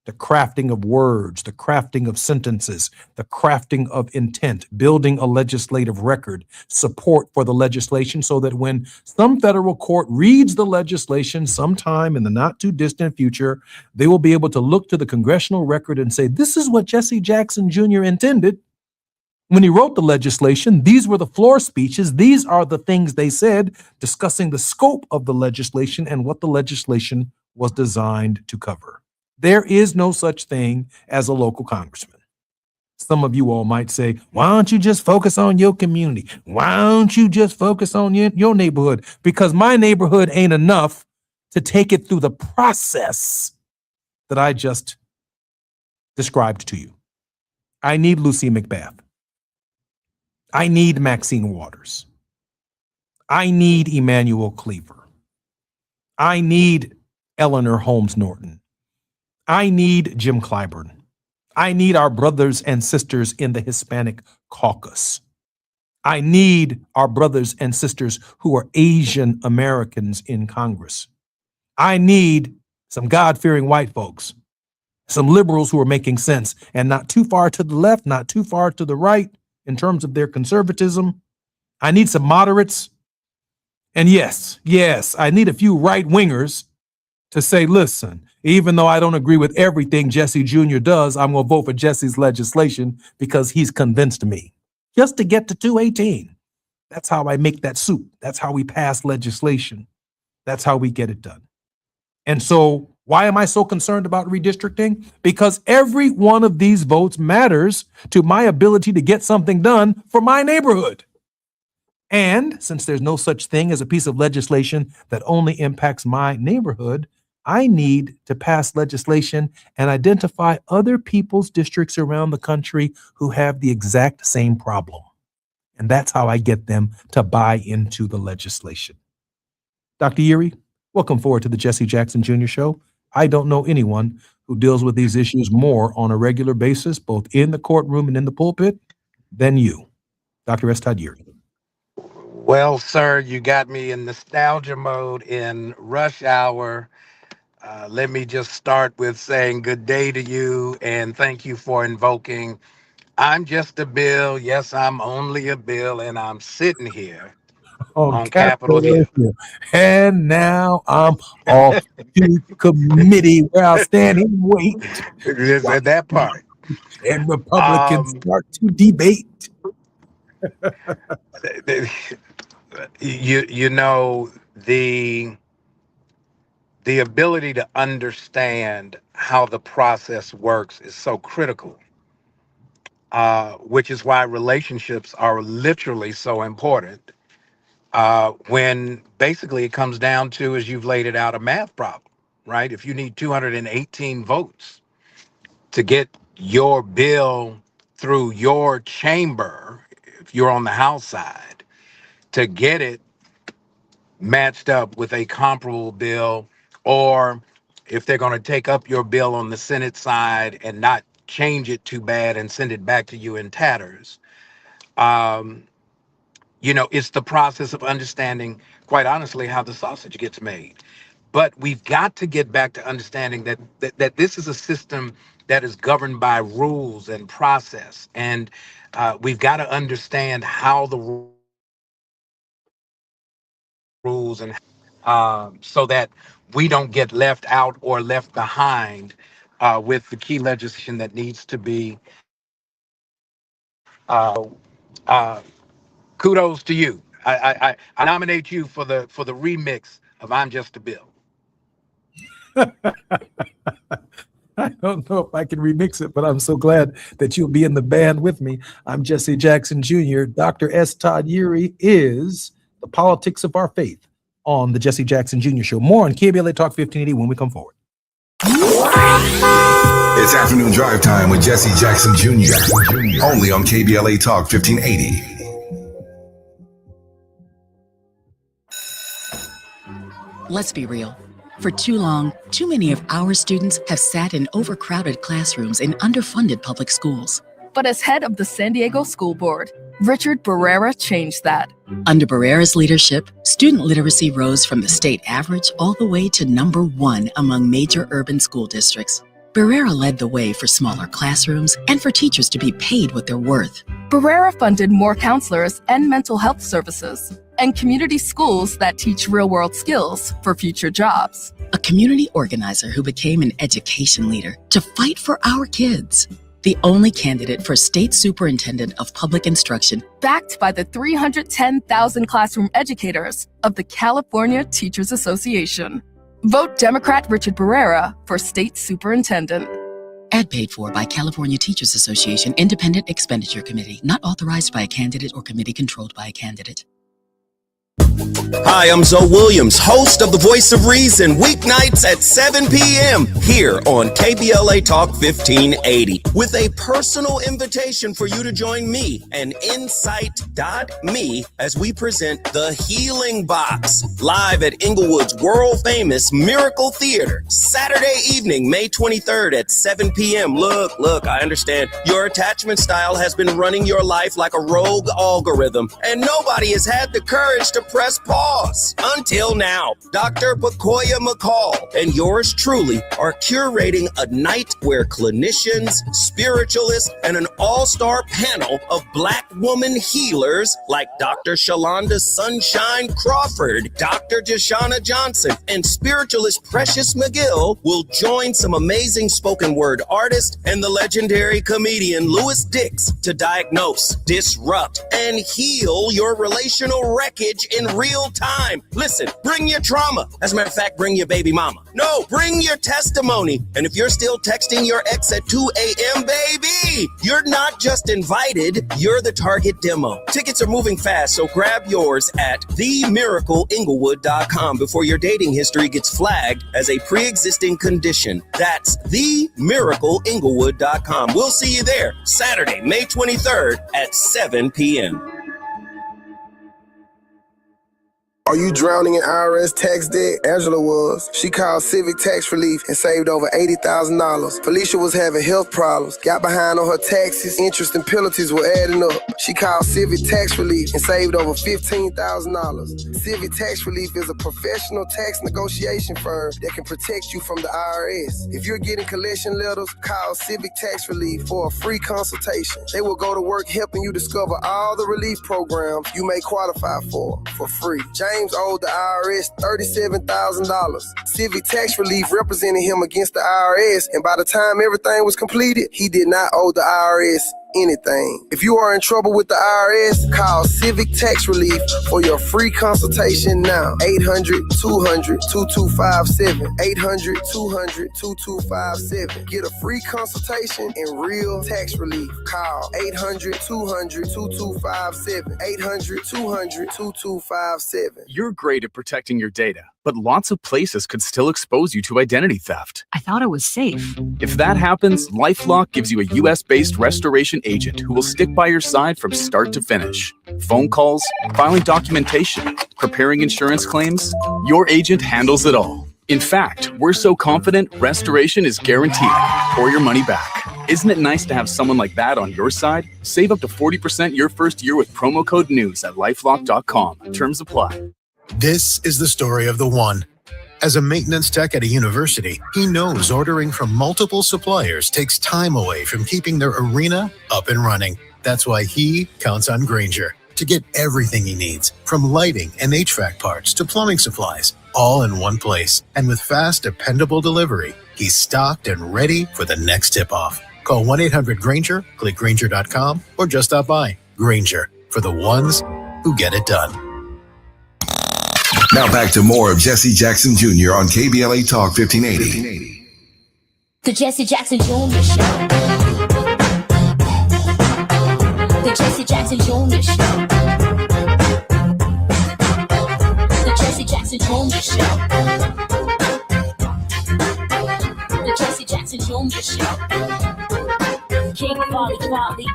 S4: The crafting of words, the crafting of sentences, the crafting of intent, building a legislative record, support for the legislation so that when some federal court reads the legislation sometime in the not too distant future, they will be able to look to the congressional record and say, this is what Jesse Jackson Jr. intended. When he wrote the legislation, these were the floor speeches. These are the things they said, discussing the scope of the legislation and what the legislation was designed to cover. There is no such thing as a local congressman. Some of you all might say, why don't you just focus on your community? Why don't you just focus on your neighborhood? Because my neighborhood ain't enough to take it through the process that I just described to you. I need Lucy McBath. I need Maxine Waters. I need Emmanuel Cleaver. I need Eleanor Holmes Norton. I need Jim Clyburn. I need our brothers and sisters in the Hispanic caucus. I need our brothers and sisters who are Asian Americans in Congress. I need some God-fearing white folks, some liberals who are making sense and not too far to the left, not too far to the right in terms of their conservatism. I need some moderates. And yes, I need a few right-wingers to say, listen, even though I don't agree with everything Jesse Jr. does, I'm going to vote for Jesse's legislation because he's convinced me. Just to get to 218. That's how I make that soup. That's how we pass legislation. That's how we get it done. And so why am I so concerned about redistricting? Because every one of these votes matters to my ability to get something done for my neighborhood. And since there's no such thing as a piece of legislation that only impacts my neighborhood, I need to pass legislation and identify other people's districts around the country who have the exact same problem. And that's how I get them to buy into the legislation. Dr. Yeary, welcome forward to the Jesse Jackson Jr. Show. I don't know anyone who deals with these issues more on a regular basis, both in the courtroom and in the pulpit, than you, Dr. S. Todd Yeary.
S11: Well, sir, you got me in nostalgia mode in rush hour. Let me just start with saying good day to you and thank you for invoking. I'm just a bill. Yes, I'm only a bill, and I'm sitting here on Capitol Hill.
S4: And now I'm off to committee where I'll stand and wait.
S11: At that part.
S4: And Republicans start to debate.
S11: You know, the ability to understand how the process works is so critical, which is why relationships are literally so important. When basically it comes down to, as you've laid it out, a math problem, right? If you need 218 votes to get your bill through your chamber, if you're on the House side, to get it matched up with a comparable bill, or if they're going to take up your bill on the Senate side and not change it too bad and send it back to you in tatters. It's the process of understanding, quite honestly, how the sausage gets made. But we've got to get back to understanding that this is a system that is governed by rules and process. And we've got to understand how the rules and so that we don't get left out or left behind with the key legislation that needs to be. Kudos to you. I nominate you for the remix of "I'm Just a Bill."
S4: I don't know if I can remix it, but I'm so glad that you'll be in the band with me. I'm Jesse Jackson Jr. Dr. S. Todd Yeary is the politics of our faith on the Jesse Jackson Jr. Show. More on KBLA Talk 1580 when we come forward.
S6: It's afternoon drive time with Jesse Jackson Jr. Only on KBLA Talk 1580.
S17: Let's be real. For too long, too many of our students have sat in overcrowded classrooms in underfunded public schools.
S19: But as head of the San Diego School Board, Richard Barrera changed that.
S17: Under Barrera's leadership, student literacy rose from the state average all the way to #1 among major urban school districts. Barrera led the way for smaller classrooms and for teachers to be paid what they're worth.
S19: Barrera funded more counselors and mental health services, and community schools that teach real-world skills for future jobs.
S17: A community organizer who became an education leader to fight for our kids. the only candidate for State Superintendent of Public Instruction.
S19: Backed by the 310,000 classroom educators of the California Teachers Association. Vote Democrat Richard Barrera for State Superintendent.
S17: Ad paid for by California Teachers Association Independent Expenditure Committee, not authorized by a candidate or committee controlled by a candidate.
S2: Hi, I'm Zoe Williams, host of The Voice of Reason, weeknights at 7 p.m. here on KBLA Talk 1580, with a personal invitation for you to join me and Insight.me as we present The Healing Box, live at Inglewood's world-famous Miracle Theater, Saturday evening, May 23rd at 7 p.m. Look, I understand your attachment style has been running your life like a rogue algorithm, and nobody has had the courage to press pause. Until now, Dr. Bakoya McCall and yours truly are curating a night where clinicians, spiritualists, and an all-star panel of Black woman healers like Dr. Shalonda Sunshine Crawford, Dr. Jashana Johnson, and spiritualist Precious McGill will join some amazing spoken word artists and the legendary comedian Louis Dix to diagnose, disrupt, and heal your relational wreckage in real time. Listen, bring your trauma. As a matter of fact, bring your baby mama. No, bring your testimony. And if you're still texting your ex at 2 a.m., baby, you're not just invited, you're the target demo. Tickets are moving fast, so grab yours at themiracleinglewood.com before your dating history gets flagged as a pre-existing condition. That's themiracleinglewood.com. We'll see you there Saturday, May 23rd at 7 p.m.
S9: Are you drowning in IRS tax debt? Angela was. She called Civic Tax Relief and saved over $80,000. Felicia was having health problems, got behind on her taxes, interest and penalties were adding up. She called Civic Tax Relief and saved over $15,000. Civic Tax Relief is a professional tax negotiation firm that can protect you from the IRS. If you're getting collection letters, call Civic Tax Relief for a free consultation. They will go to work helping you discover all the relief programs you may qualify for free. James owed the IRS $37,000. Civic Tax Relief represented him against the IRS, and by the time everything was completed, he did not owe the IRS anything. If you are in trouble with the IRS, call Civic Tax Relief for your free consultation now. 800-200-2257. 800-200-2257. Get a free consultation and real tax relief. Call 800-200-2257. 800-200-2257.
S12: You're great at protecting your data, but lots of places could still expose you to identity theft.
S14: I thought it was safe.
S12: If that happens, LifeLock gives you a US-based restoration agent who will stick by your side from start to finish. Phone calls, filing documentation, preparing insurance claims, your agent handles it all. In fact, we're so confident restoration is guaranteed or your money back. Isn't it nice to have someone like that on your side? Save up to 40% your first year with promo code NEWS at lifelock.com. Terms apply.
S15: This is the story of the one. As a maintenance tech at a university, he knows ordering from multiple suppliers takes time away from keeping their arena up and running. That's why he counts on Grainger to get everything he needs, from lighting and HVAC parts to plumbing supplies, all in one place. And with fast, dependable delivery, he's stocked and ready for the next tip-off. Call 1-800-GRAINGER, click Grainger.com, or just stop by. Grainger, for the ones who get it done.
S6: Now back to more of Jesse Jackson Jr. on KBLA Talk 1580.
S3: The Jesse Jackson Jr. Show. The Jesse Jackson Jr. Show. The Jesse Jackson Jr. Show. The Jesse Jackson Jr. Show. King Quality drop the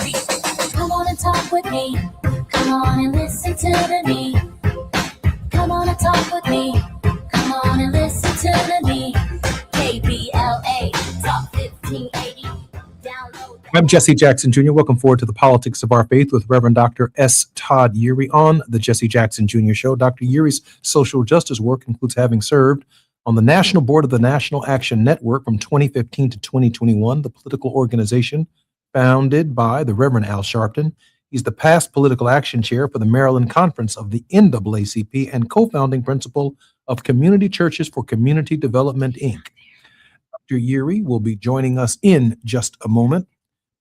S3: beat. Come on and talk with me. Come on and listen to the me. Come on and talk with me. Come on and listen to the me. KBLA Talk 1580. Download.
S4: I'm Jesse Jackson Jr. Welcome forward to the Politics of Our Faith with Reverend Dr. S. Todd Urey on the Jesse Jackson Jr. Show. Dr. Urey's social justice work includes having served on the National Board of the National Action Network from 2015 to 2021, the political organization founded by the Reverend Al Sharpton. He's the past political action chair for the Maryland Conference of the NAACP and co-founding principal of Community Churches for Community Development, Inc. Dr. Yuri will be joining us in just a moment.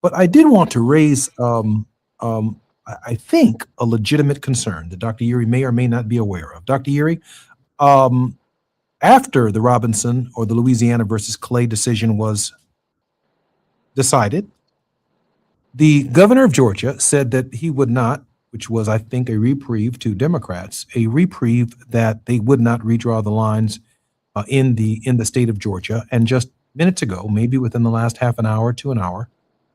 S4: But I did want to raise, I think, a legitimate concern that Dr. Yuri may or may not be aware of. Dr. Yuri, after the Robinson or the Louisiana versus Clay decision was decided, the governor of Georgia said that he would not, which was, I think, a reprieve to Democrats, a reprieve that they would not redraw the lines in the state of Georgia. And just minutes ago, maybe within the last half an hour to an hour,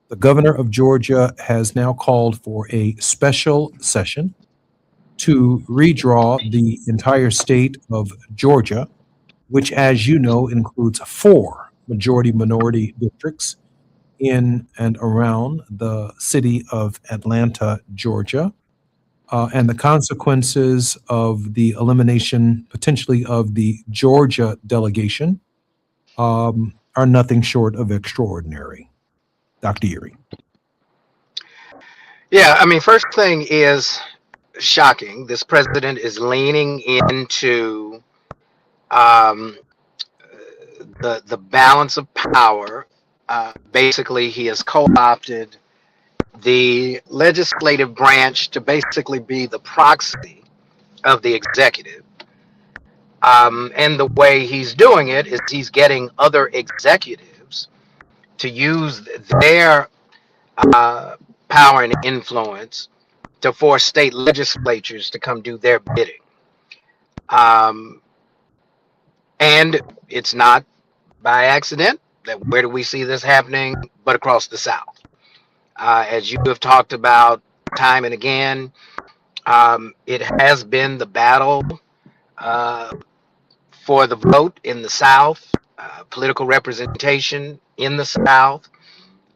S4: the governor of Georgia has now called for a special session to redraw the entire state of Georgia, which, as you know, includes 4 majority-minority districts in and around the city of Atlanta, Georgia. And the consequences of the elimination, potentially, of the Georgia delegation are nothing short of extraordinary. Dr. Yuri.
S11: Yeah, I mean, first thing is shocking. This president is leaning into the balance of power. Basically, he has co-opted the legislative branch to basically be the proxy of the executive. And the way he's doing it is he's getting other executives to use their power and influence to force state legislatures to come do their bidding. And it's not by accident that where do we see this happening but across the South. As you have talked about time and again, it has been the battle for the vote in the South, political representation in the South,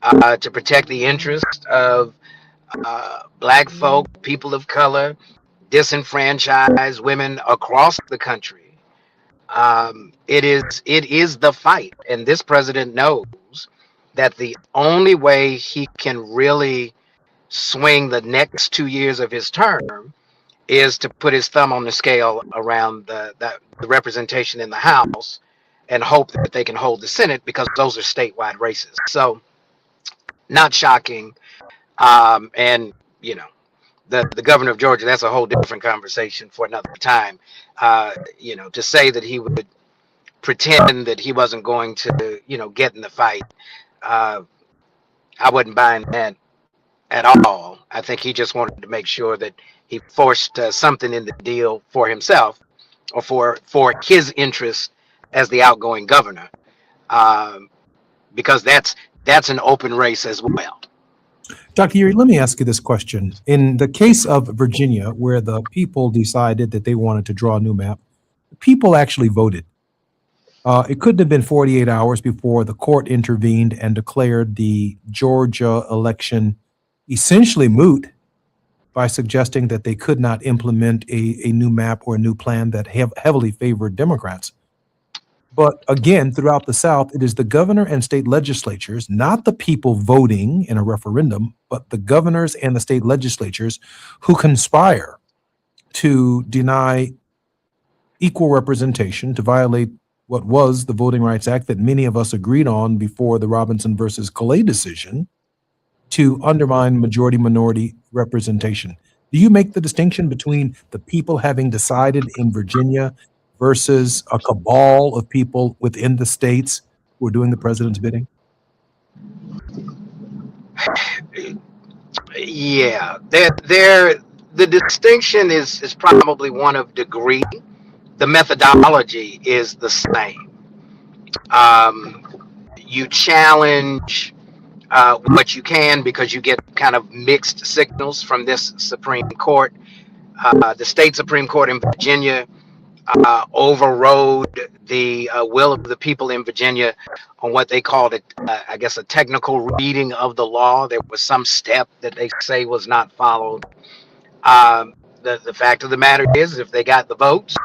S11: to protect the interests of Black folk, people of color, disenfranchised women across the country. It is the fight, and this president knows that the only way he can really swing the next 2 years of his term is to put his thumb on the scale around the representation in the House and hope that they can hold the Senate, because those are statewide races. So not shocking. And you know, the governor of Georgia, that's a whole different conversation for another time. You know, to say that he would pretend that he wasn't going to, you know, get in the fight, I wouldn't buy that at all. I think he just wanted to make sure that he forced something in the deal for himself, or for his interest as the outgoing governor, because that's an open race as well.
S4: Dr. Yuri, let me ask you this question. In the case of Virginia, where the people decided that they wanted to draw a new map, the people actually voted. It couldn't have been 48 hours before the court intervened and declared the Georgia election essentially moot by suggesting that they could not implement a new map or a new plan that heavily favored Democrats. But again, throughout the South, it is the governor and state legislatures, not the people voting in a referendum, but the governors and the state legislatures who conspire to deny equal representation, to violate what was the Voting Rights Act that many of us agreed on before the Robinson versus Clay decision, to undermine majority-minority representation. Do you make the distinction between the people having decided in Virginia versus a cabal of people within the states who are doing the president's bidding?
S11: Yeah, the distinction is probably one of degree. The methodology is the same. You challenge what you can because you get kind of mixed signals from this Supreme Court. The state Supreme Court in Virginia overrode the will of the people in Virginia on what they called it, I guess, a technical reading of the law. There was some step that they say was not followed. The fact of the matter is, if they got the votes,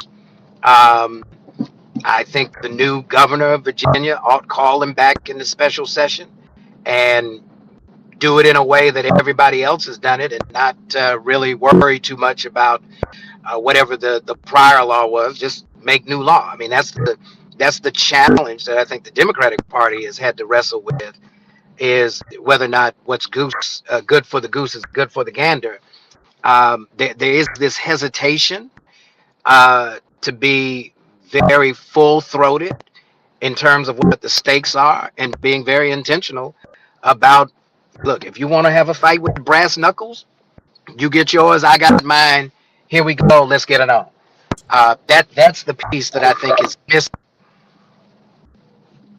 S11: I think the new governor of Virginia ought to call him back in the special session and do it in a way that everybody else has done it, and not really worry too much about whatever the prior law was. Just make new law. I mean, that's that's the challenge that I think the Democratic Party has had to wrestle with, is whether or not what's good for the goose is good for the gander. There is this hesitation to be very full-throated in terms of what the stakes are, and being very intentional about, look, if you want to have a fight with brass knuckles, you get yours, I got mine. Here we go. Let's get it on. That's the piece that I think is missing.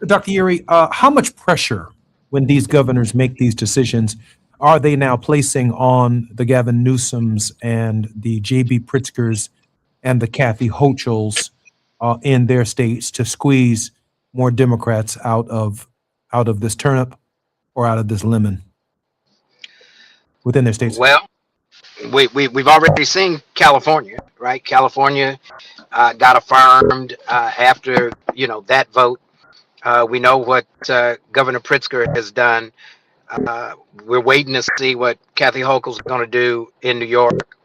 S4: Dr. Erie, how much pressure, when these governors make these decisions, are they now placing on the Gavin Newsoms and the J.B. Pritzkers and the Kathy Hochuls in their states to squeeze more Democrats out of this turnip or out of this lemon within their states?
S11: Well, we've already seen California, right? California got affirmed after that vote. We know what Governor Pritzker has done. We're waiting to see what Kathy Hochul's going to do in New York.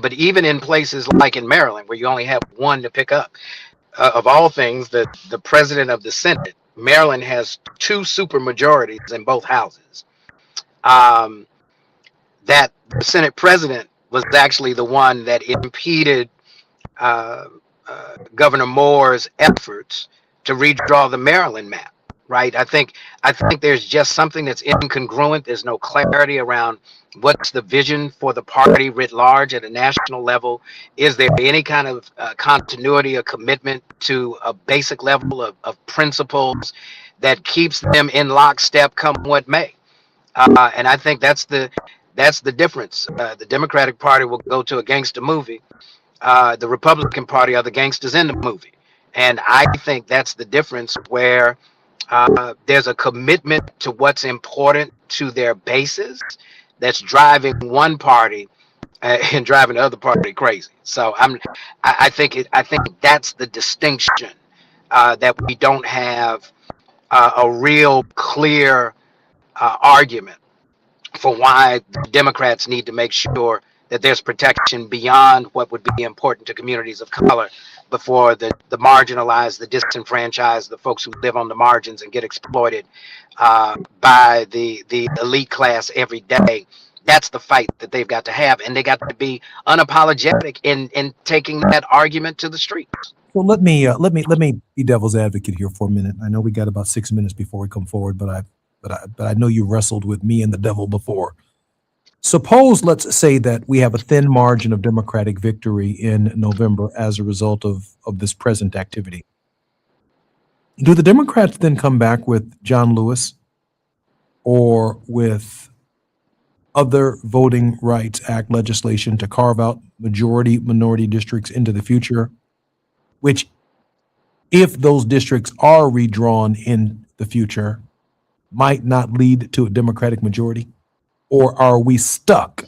S11: But even in places like in Maryland, where you only have one to pick up, of all things, the president of the Senate, Maryland has 2 supermajorities in both houses. That the Senate president was actually the one that impeded Governor Moore's efforts to redraw the Maryland map, right? I think there's just something that's incongruent. There's no clarity around what's the vision for the party writ large at a national level. Is there any kind of continuity or commitment to a basic level of principles that keeps them in lockstep come what may? And I think that's the difference. The Democratic Party will go to a gangster movie. The Republican Party are the gangsters in the movie. And I think that's the difference, where there's a commitment to what's important to their bases that's driving one party and driving the other party crazy. So I think that's the distinction, that we don't have a real clear argument for why the Democrats need to make sure that there's protection beyond what would be important to communities of color before the marginalized, the disenfranchised, the folks who live on the margins and get exploited by the elite class every day. That's the fight that they've got to have, and they got to be unapologetic in taking that argument to the streets.
S4: Well, let me be devil's advocate here for a minute. I know we got about 6 minutes before we come forward, but I know you wrestled with me and the devil before. Suppose, let's say that we have a thin margin of Democratic victory in November as a result of this present activity. Do the Democrats then come back with John Lewis or with other Voting Rights Act legislation to carve out majority minority districts into the future, which, if those districts are redrawn in the future, might not lead to a Democratic majority? Or are we stuck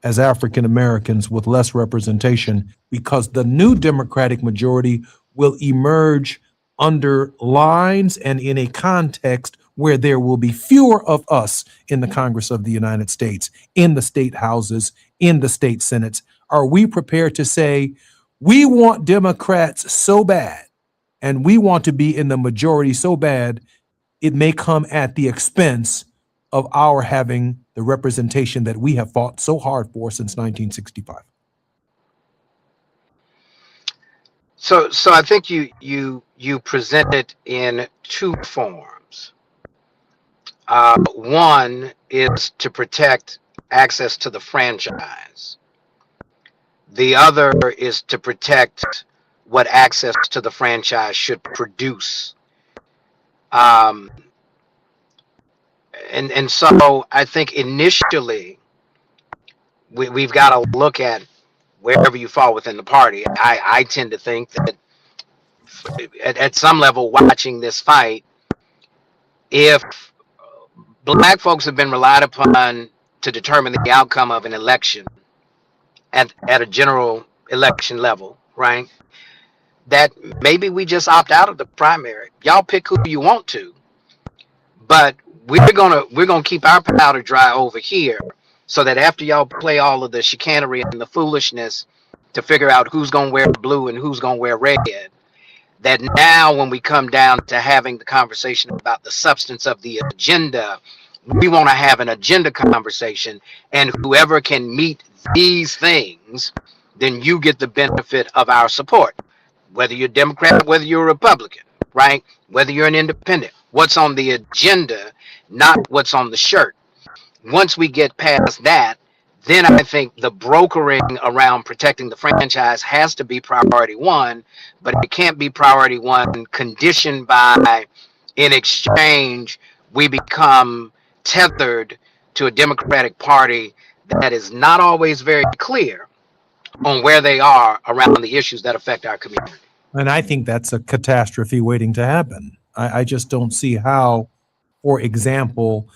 S4: as African Americans with less representation because the new Democratic majority will emerge under lines and in a context where there will be fewer of us in the Congress of the United States, in the state houses, in the state senates? Are we prepared to say, we want Democrats so bad and we want to be in the majority so bad, it may come at the expense of our having the representation that we have fought so hard for since 1965?
S11: So I think you present it in 2 forms. One is to protect access to the franchise. The other is to protect what access to the franchise should produce. And so I think initially we've got to look at wherever you fall within the party. I tend to think that at some level, watching this fight, if black folks have been relied upon to determine the outcome of an election at a general election level, right, that maybe we just opt out of the primary. Y'all pick who you want to, but we're gonna keep our powder dry over here, so that after y'all play all of the chicanery and the foolishness to figure out who's gonna wear blue and who's gonna wear red, that now when we come down to having the conversation about the substance of the agenda, we want to have an agenda conversation, and whoever can meet these things, then you get the benefit of our support, whether you're Democrat, whether you're Republican, right? Whether you're an independent. What's on the agenda, not what's on the shirt. Once we get past that, then I think the brokering around protecting the franchise has to be priority one, but it can't be priority one conditioned by, in exchange, we become tethered to a Democratic Party that is not always very clear on where they are around the issues that affect our community.
S4: And I think that's a catastrophe waiting to happen. I just don't see how, for example,